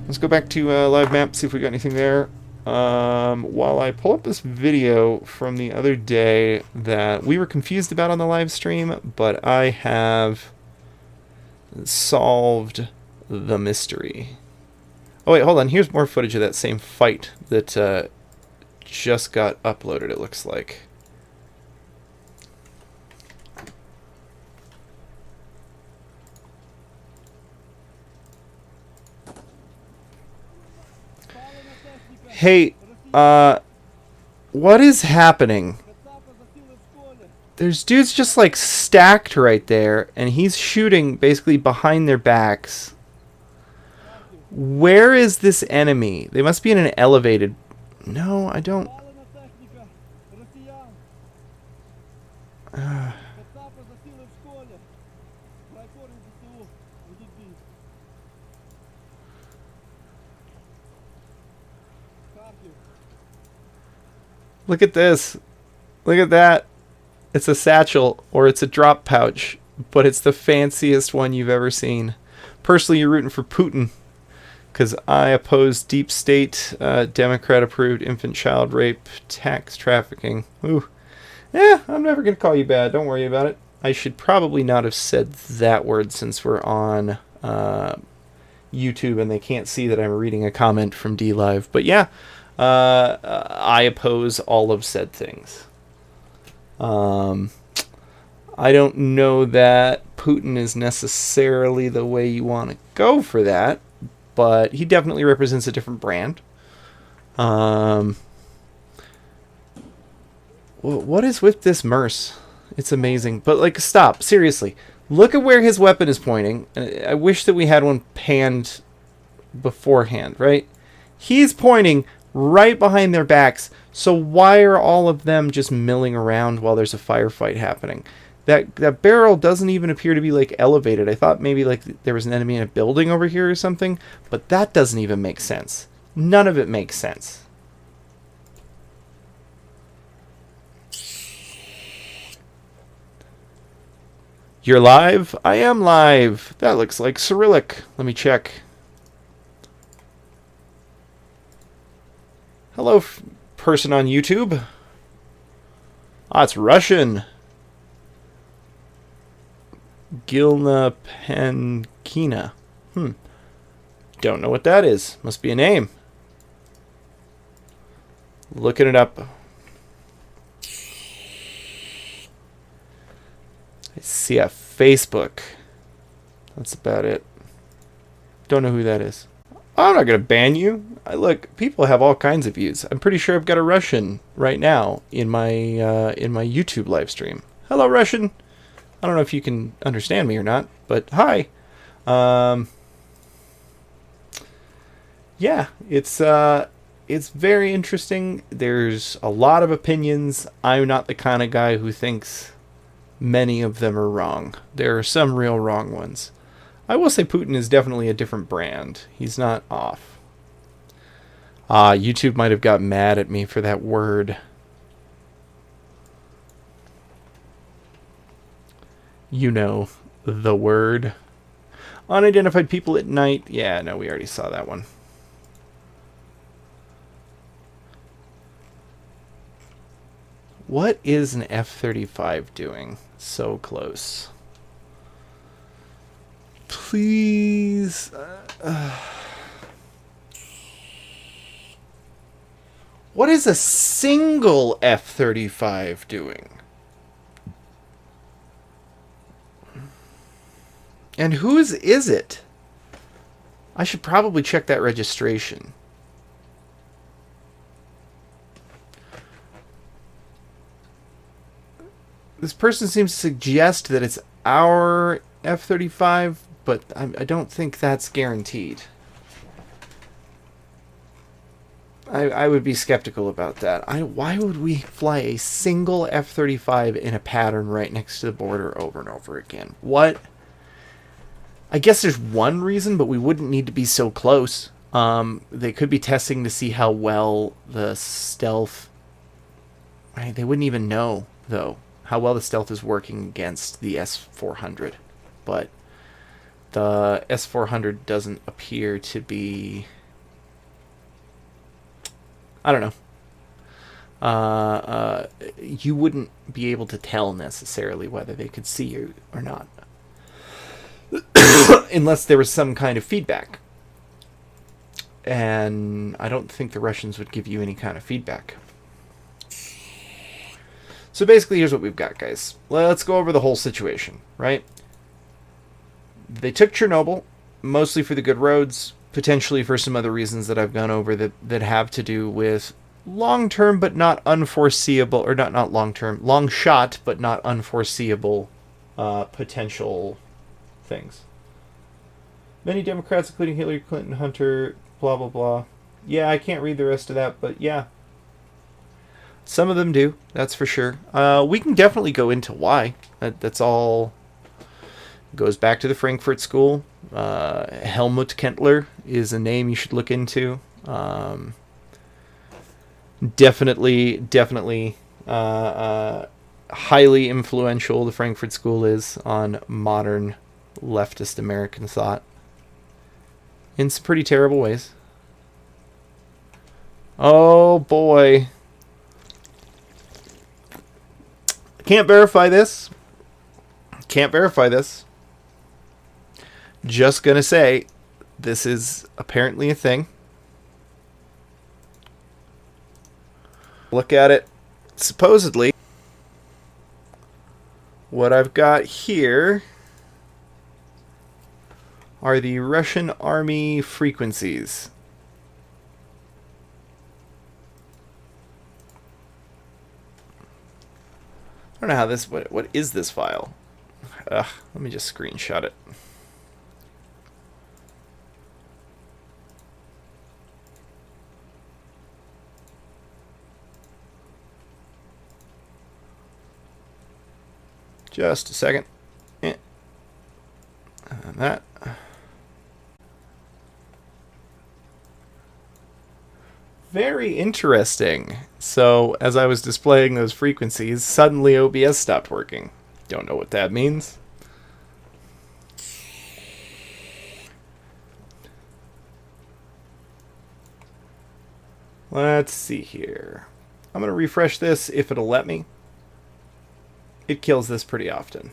Let's go back to live map, see if we got anything there. While I pull up this video from the other day that we were confused about on the live stream, but I have solved the mystery. Oh wait, hold on. Here's more footage of that same fight that just got uploaded, it looks like. Hey, what is happening? There's dudes just like stacked right there, and he's shooting basically behind their backs. Where is this enemy? They must be in an elevated... No, I don't... Look at this. Look at that. It's a satchel, or it's a drop pouch, but it's the fanciest one you've ever seen. Personally, you're rooting for Putin, because I oppose deep state, Democrat-approved infant child rape, tax trafficking. Ooh. Yeah, I'm never going to call you bad. Don't worry about it. I should probably not have said that word since we're on YouTube and they can't see that I'm reading a comment from DLive. But yeah, I oppose all of said things. I don't know that Putin is necessarily the way you want to go for that, but he definitely represents a different brand. What is with this Merce? It's amazing. But, like, stop. Seriously. Look at where his weapon is pointing. I wish that we had one panned beforehand, right? He's pointing right behind their backs. So why are all of them just milling around while there's a firefight happening? That barrel doesn't even appear to be like elevated. I thought maybe like there was an enemy in a building over here or something, but that doesn't even make sense. None of it makes sense. You're live? I am live. That looks like Cyrillic. Let me check. Hello, person on YouTube. Ah, it's Russian. Gilna Pankina. Don't know what that is. Must be a name. Looking it up. I see a Facebook. That's about it. Don't know who that is. I'm not going to ban you. Look, people have all kinds of views. I'm pretty sure I've got a Russian right now in my YouTube live stream. Hello, Russian. I don't know if you can understand me or not, but hi. Yeah, it's very interesting. There's a lot of opinions. I'm not the kind of guy who thinks many of them are wrong. There are some real wrong ones. I will say Putin is definitely a different brand. He's not off. YouTube might have got mad at me for that word. You know, the word. Unidentified people at night. Yeah, no, we already saw that one. What is an F-35 doing so close? Please. What is a single F-35 doing? And whose is it? I should probably check that registration. This person seems to suggest that it's our F-35, but I don't think that's guaranteed. I would be skeptical about that. Why would we fly a single F-35 in a pattern right next to the border over and over again? What? I guess there's one reason, but we wouldn't need to be so close. They could be testing to see how well the stealth... Right, they wouldn't even know, though, how well the stealth is working against the S-400. But the S-400 doesn't appear to be... I don't know. You wouldn't be able to tell necessarily whether they could see you or not. Unless there was some kind of feedback. And I don't think the Russians would give you any kind of feedback. So basically, here's what we've got, guys. Let's go over the whole situation, right? They took Chernobyl, mostly for the good roads, potentially for some other reasons that I've gone over that have to do with long-term but not unforeseeable, or not long-term, long shot but not unforeseeable potential things. Many Democrats, including Hillary Clinton, Hunter, blah, blah, blah. Yeah, I can't read the rest of that, but yeah. Some of them do, that's for sure. We can definitely go into why. That's all... Goes back to the Frankfurt School. Helmut Kentler is a name you should look into. Definitely highly influential, the Frankfurt School is, on modern leftist American thought. In some pretty terrible ways. Oh boy. Can't verify this. Can't verify this. Just gonna say, this is apparently a thing. Look at it. Supposedly, what I've got here are the Russian Army frequencies. I don't know how this... What is this file? Let me just screenshot it. Just a second. And that. Very interesting. So, as I was displaying those frequencies, suddenly OBS stopped working. Don't know what that means. Let's see here. I'm going to refresh this if it'll let me. It kills this pretty often.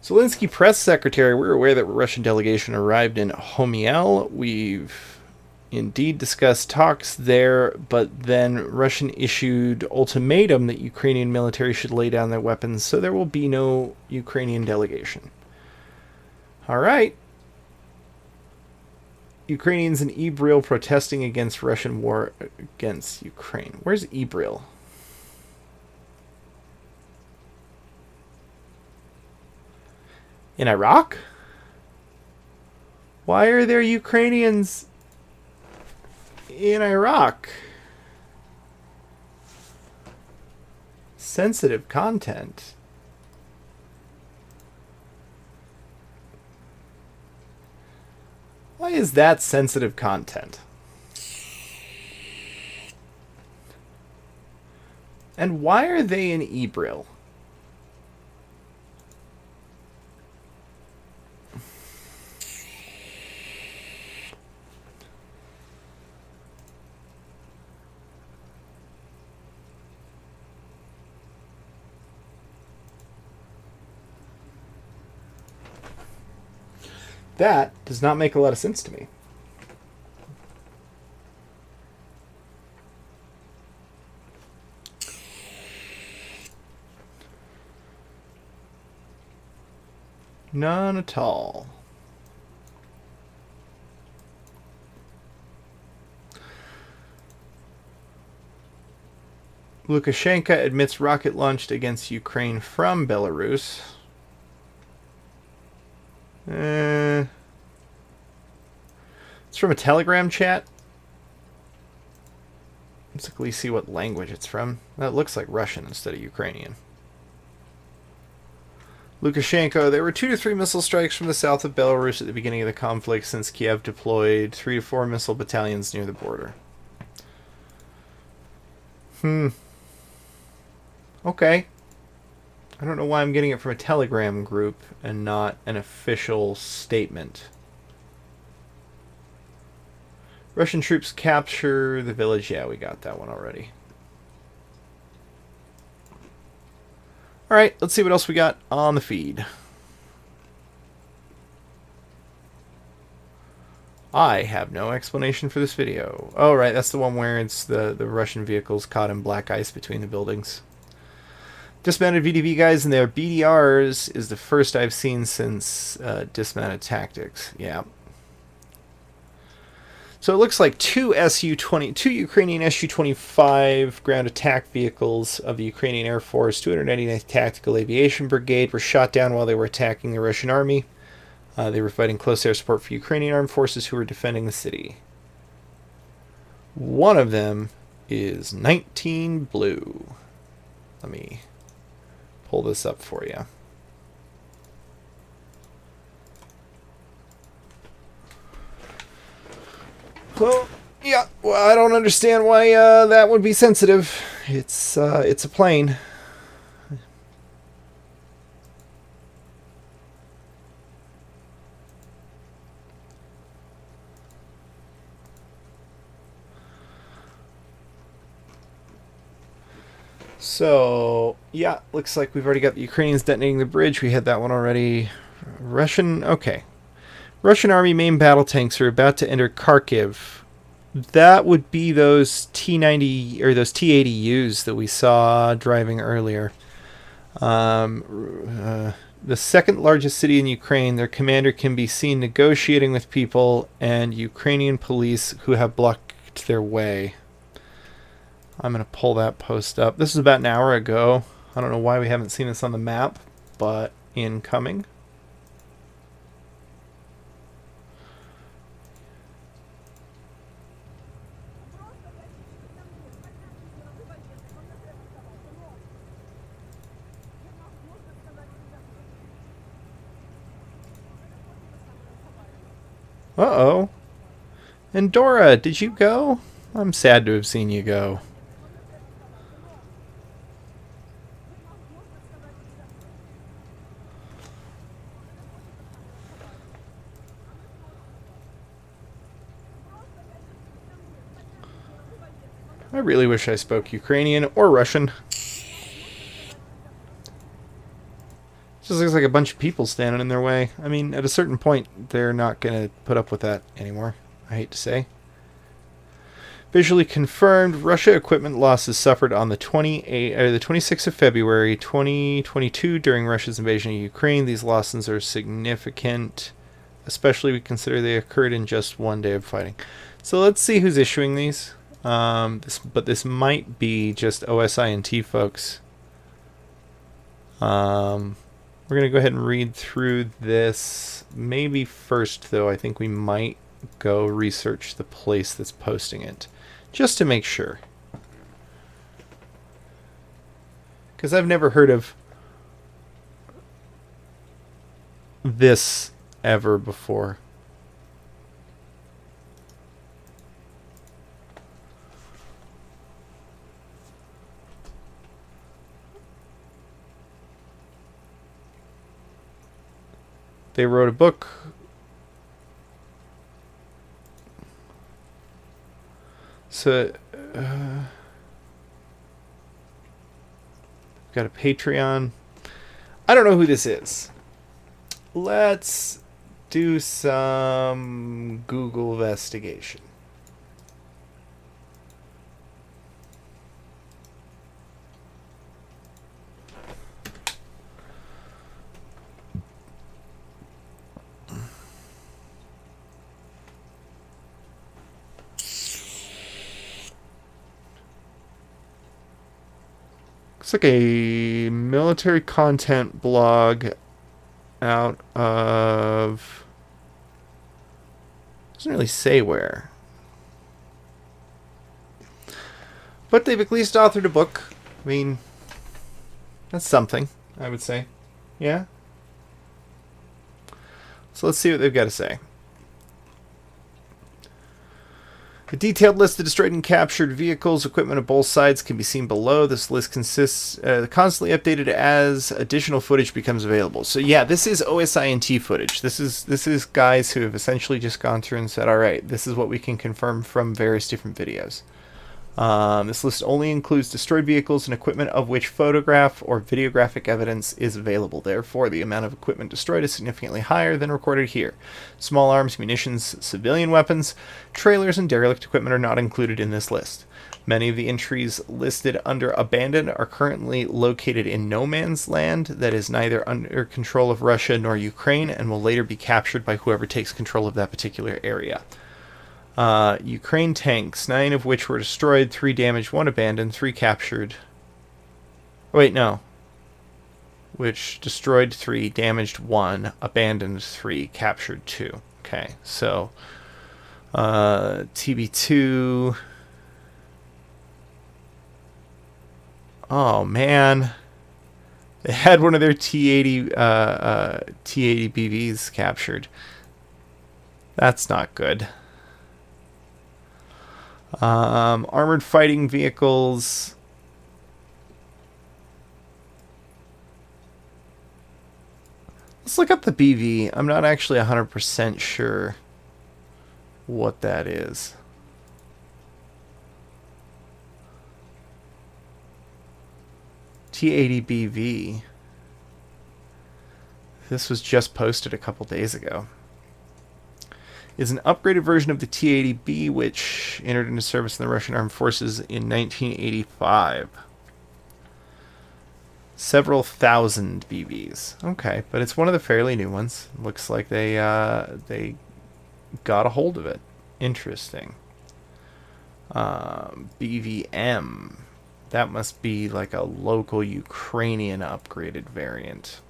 Zelensky press secretary, we're aware that a Russian delegation arrived in Homiel. We've indeed discussed talks there, but then Russian issued ultimatum that Ukrainian military should lay down their weapons, so there will be no Ukrainian delegation. All right. Ukrainians in Ibril protesting against Russian war against Ukraine. Where's Ibril? In Iraq? Why are there Ukrainians in Iraq? Sensitive content. Why is that sensitive content? And why are they in Ibril? That does not make a lot of sense to me. None at all. Lukashenko admits rocket launched against Ukraine from Belarus. It's from a Telegram chat. Let's quickly see what language it's from. That looks like Russian instead of Ukrainian. Lukashenko, there were 2 to 3 missile strikes from the south of Belarus at the beginning of the conflict since Kiev deployed 3 to 4 missile battalions near the border. Okay. I don't know why I'm getting it from a Telegram group and not an official statement. Russian troops capture the village. Yeah, we got that one already. Alright, let's see what else we got on the feed. I have no explanation for this video. Oh, right, that's the one where it's the Russian vehicles caught in black ice between the buildings. Dismounted VDV guys and their BDRs is the first I've seen since dismounted tactics. Yeah. So it looks like 2 Ukrainian Su-25 ground attack vehicles of the Ukrainian Air Force, 299th Tactical Aviation Brigade, were shot down while they were attacking the Russian army. They were fighting close air support for Ukrainian armed forces who were defending the city. One of them is 19 Blue. Let me pull this up for you. Well, yeah, well, I don't understand why that would be sensitive. It's a plane. So, yeah, looks like we've already got the Ukrainians detonating the bridge. We had that one already. Okay. Russian army main battle tanks are about to enter Kharkiv. That would be those T-90 or those T-80Us that we saw driving earlier. The second largest city in Ukraine, their commander can be seen negotiating with people and Ukrainian police who have blocked their way. I'm going to pull that post up. This is about an hour ago. I don't know why we haven't seen this on the map, but incoming. Uh-oh. And Dora, did you go? I'm sad to have seen you go. I really wish I spoke Ukrainian or Russian. Just looks like a bunch of people standing in their way. I mean, at a certain point, they're not going to put up with that anymore. I hate to say. Visually confirmed, Russia equipment losses suffered on the 26th of February 2022 during Russia's invasion of Ukraine. These losses are significant, especially we consider they occurred in just one day of fighting. So let's see who's issuing these. But this might be just OSINT folks. We're going to go ahead and read through this. Maybe first, though, I think we might go research the place that's posting it. Just to make sure. Because I've never heard of this ever before. They wrote a book. So, got a Patreon. I don't know who this is. Let's do some Google investigation. Looks like a military content blog out of... Doesn't really say where. But they've at least authored a book. I mean, that's something, I would say. Yeah? So let's see what they've got to say. A detailed list of destroyed and captured vehicles, equipment of both sides can be seen below. This list consists constantly updated as additional footage becomes available. So yeah, this is OSINT footage. This is guys who have essentially just gone through and said, all right, this is what we can confirm from various different videos. This list only includes destroyed vehicles and equipment of which photograph or videographic evidence is available. Therefore, the amount of equipment destroyed is significantly higher than recorded here. Small arms, munitions, civilian weapons, trailers, and derelict equipment are not included in this list. Many of the entries listed under abandoned are currently located in no man's land that is neither under control of Russia nor Ukraine and will later be captured by whoever takes control of that particular area. Ukraine tanks, 9 of which were destroyed, 3 damaged, 1 abandoned, 3 captured. Wait, no. Which destroyed 3, damaged 1, abandoned 3, captured 2. Okay, so TB2. Oh man, they had one of their T80 BVs captured. That's not good. Armored fighting vehicles. Let's look up the BV. I'm not actually 100% sure what that is. T80 BV. This was just posted a couple days ago. Is an upgraded version of the T-80B, which entered into service in the Russian Armed Forces in 1985. Several thousand BVs. Okay, but it's one of the fairly new ones. Looks like they got a hold of it. Interesting. BVM. That must be like a local Ukrainian upgraded variant.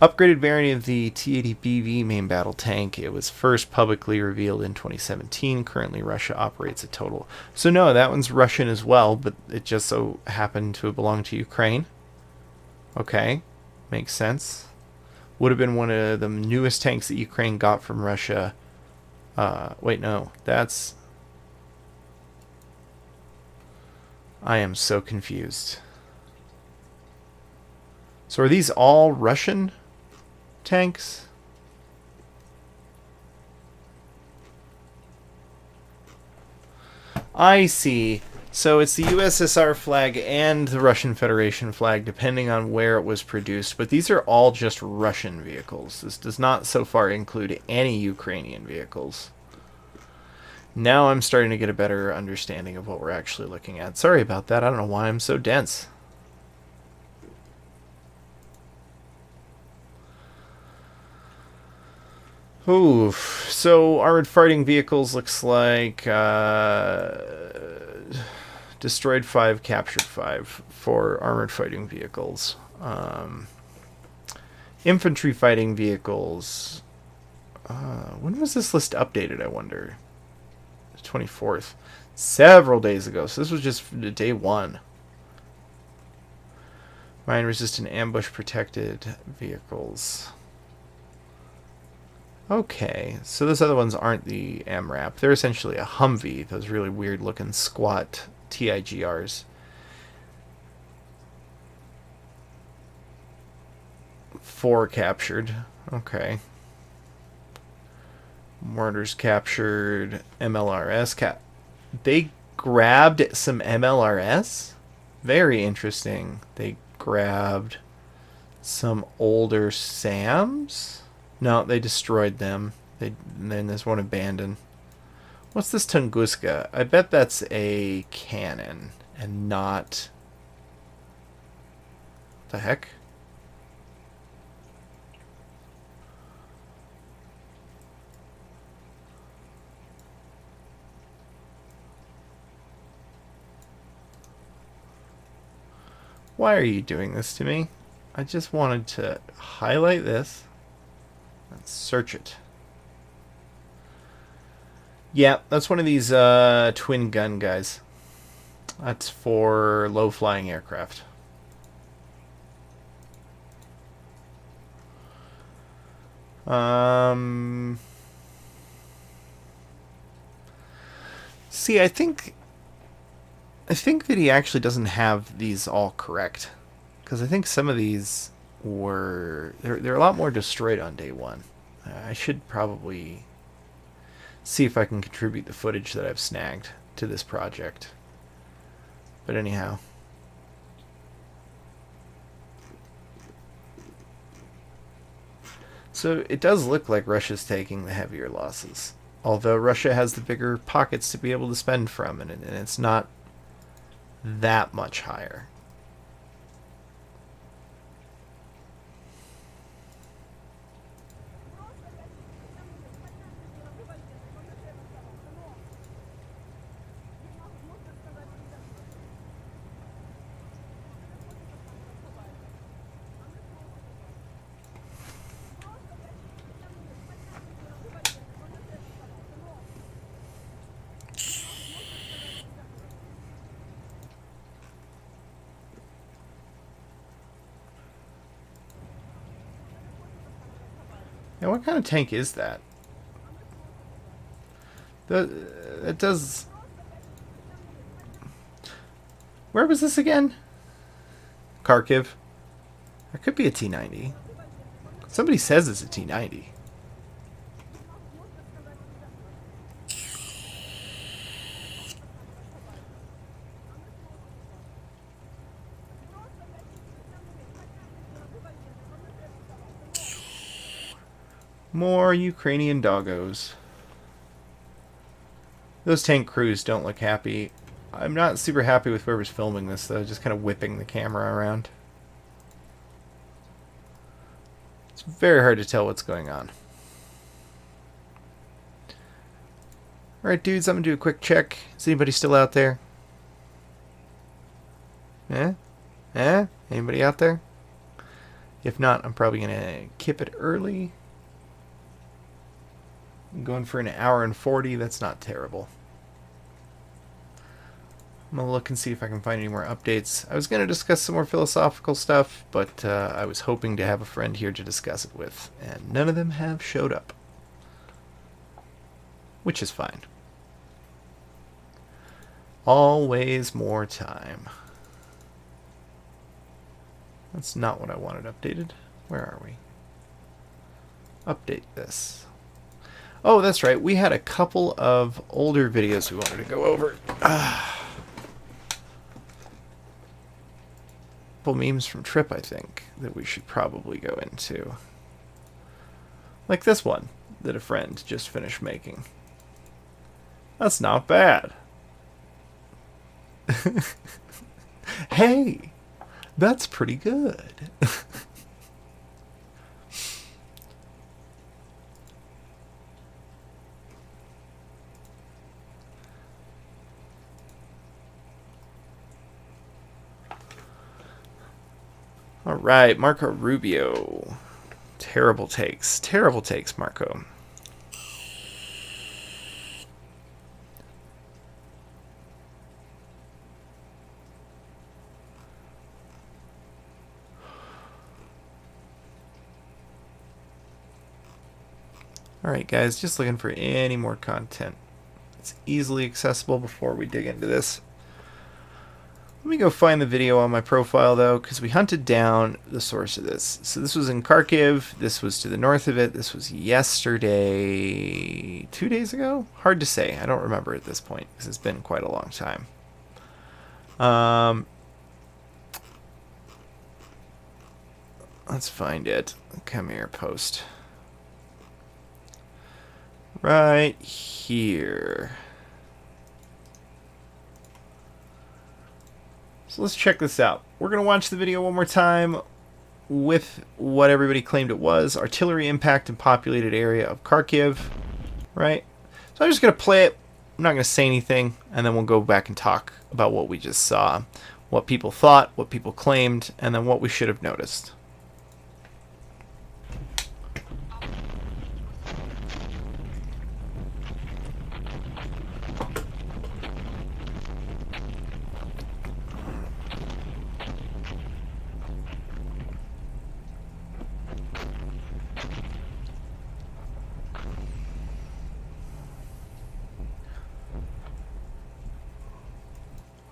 Upgraded variant of the T-80BV main battle tank. It was first publicly revealed in 2017. Currently, Russia operates a total. So no, that one's Russian as well, but it just so happened to belong to Ukraine. Okay, makes sense. Would have been one of the newest tanks that Ukraine got from Russia. Wait, no, that's... I am so confused. So are these all Russian tanks? I see. So it's the USSR flag and the Russian Federation flag, depending on where it was produced. But these are all just Russian vehicles. This does not so far include any Ukrainian vehicles. Now I'm starting to get a better understanding of what we're actually looking at. Sorry about that. I don't know why I'm so dense. Oof. So armored fighting vehicles looks like destroyed 5, captured 5 for armored fighting vehicles. Infantry fighting vehicles. When was this list updated, I wonder? The 24th. Several days ago. So this was just day 1. Mine resistant ambush protected vehicles. Okay, so those other ones aren't the AMRAP. They're essentially a Humvee, those really weird looking squat TIGRs. 4 captured. Okay. Mortars captured. MLRS They grabbed some MLRS? Very interesting. They grabbed some older SAMs? No, they destroyed them. Then there's one abandoned. What's this Tunguska? I bet that's a cannon and not... The heck? Why are you doing this to me? I just wanted to highlight this. Let's search it. Yeah, that's one of these twin gun guys. That's for low flying aircraft. See, I think that he actually doesn't have these all correct, because I think some of these were they're a lot more destroyed on day 1. I should probably see if I can contribute the footage that I've snagged to this project. But anyhow. So it does look like Russia's taking the heavier losses. Although Russia has the bigger pockets to be able to spend from, and it's not that much higher. Now, what kind of tank is that? It does... Where was this again? Kharkiv. It could be a T-90. Somebody says it's a T-90. More Ukrainian doggos. Those tank crews don't look happy. I'm not super happy with whoever's filming this, though. Just kind of whipping the camera around. It's very hard to tell what's going on. Alright, dudes, I'm going to do a quick check. Is anybody still out there? Anybody out there? If not, I'm probably going to kip it early. I'm going for an hour and 40. That's not terrible. I'm going to look and see if I can find any more updates. I was going to discuss some more philosophical stuff, but I was hoping to have a friend here to discuss it with, and none of them have showed up. Which is fine. Always more time. That's not what I wanted updated. Where are we? Update this. Oh, that's right. We had a couple of older videos we wanted to go over. Couple memes from Trip, I think, that we should probably go into. Like this one that a friend just finished making. That's not bad. Hey, that's pretty good. All right, Marco Rubio. Terrible takes. Terrible takes, Marco. Alright guys, just looking for any more content. It's easily accessible before we dig into this. Let me go find the video on my profile though, because we hunted down the source of this. So this was in Kharkiv, this was to the north of it, this was yesterday, 2 days ago? Hard to say, I don't remember at this point, because it's been quite a long time. Let's find it. Come here, post. Right here. So let's check this out. We're going to watch the video one more time with what everybody claimed it was. Artillery impact in populated area of Kharkiv. Right? So I'm just going to play it. I'm not going to say anything. And then we'll go back and talk about what we just saw. What people thought, what people claimed, and then what we should have noticed.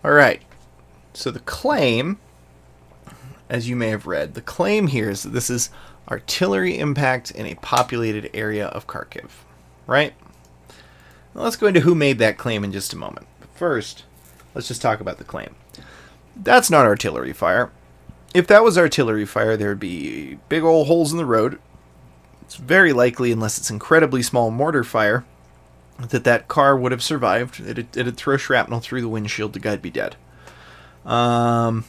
Alright, so the claim, as you may have read, the claim here is that this is artillery impact in a populated area of Kharkiv, right? Now let's go into who made that claim in just a moment. But first, let's just talk about the claim. That's not artillery fire. If that was artillery fire, there would be big old holes in the road. It's very likely, unless it's incredibly small mortar fire, that car would have survived. It'd throw shrapnel through the windshield, the guy'd be dead. None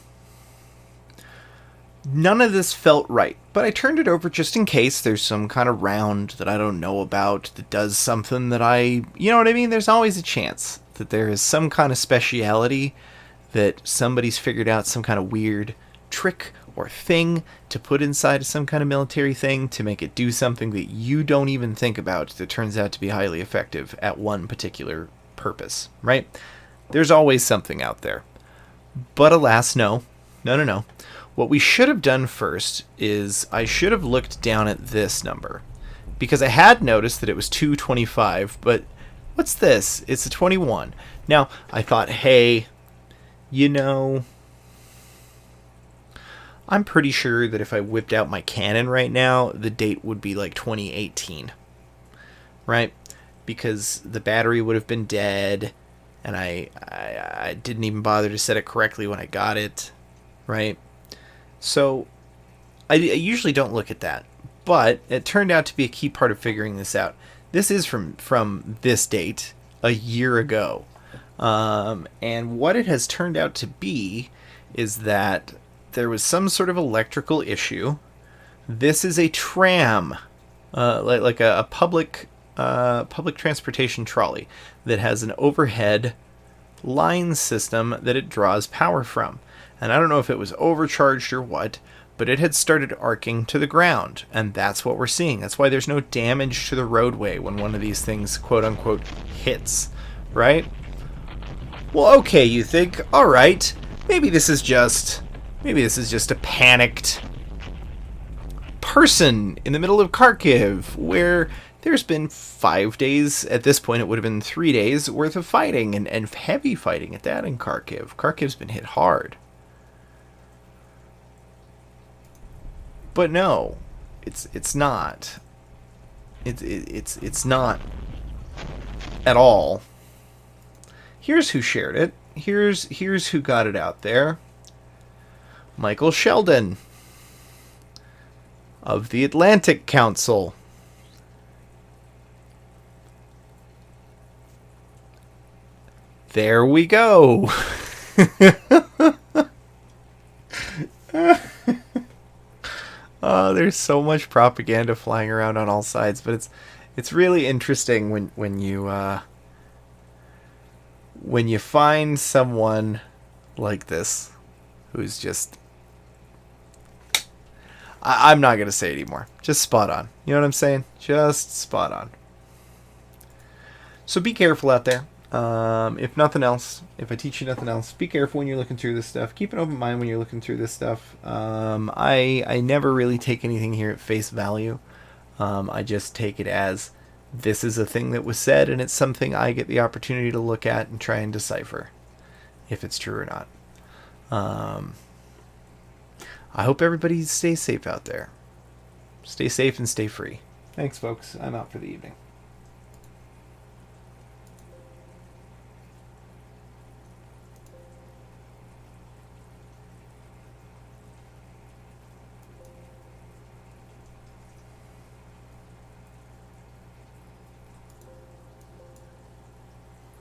of this felt right, but I turned it over just in case there's some kind of round that I don't know about that does something that you know what I mean? There's always a chance that there is some kind of speciality that somebody's figured out, some kind of weird trick or thing to put inside of some kind of military thing to make it do something that you don't even think about that turns out to be highly effective at one particular purpose, right? There's always something out there. But alas, no. No. What we should have done first is I should have looked down at this number, because I had noticed that it was 225, but what's this? It's a 21. Now, I thought, hey, you know, I'm pretty sure that if I whipped out my Canon right now, the date would be like 2018, right? Because the battery would have been dead, and I didn't even bother to set it correctly when I got it, right? So I usually don't look at that, but it turned out to be a key part of figuring this out. This is from this date, a year ago, and what it has turned out to be is that there was some sort of electrical issue. This is a tram, like a public transportation trolley that has an overhead line system that it draws power from. And I don't know if it was overcharged or what, but it had started arcing to the ground, and that's what we're seeing. That's why there's no damage to the roadway when one of these things, quote unquote, hits, right? Well, okay, you think, alright, maybe this is just a panicked person in the middle of Kharkiv, where there's been 5 days, at this point it would have been 3 days, worth of fighting, and heavy fighting at that in Kharkiv. Kharkiv's been hit hard. But no, it's not. It's not at all. Here's who shared it. Here's who got it out there. Michael Sheldon of the Atlantic Council. There we go. There's so much propaganda flying around on all sides, but it's really interesting when you find someone like this who's just, I'm not gonna say it anymore. Just spot on. You know what I'm saying? Just spot on. So be careful out there. If nothing else, if I teach you nothing else, be careful when you're looking through this stuff. Keep an open mind when you're looking through this stuff. I never really take anything here at face value. I just take it as this is a thing that was said, and it's something I get the opportunity to look at and try and decipher if it's true or not. I hope everybody stays safe out there. Stay safe and stay free. Thanks, folks. I'm out for the evening.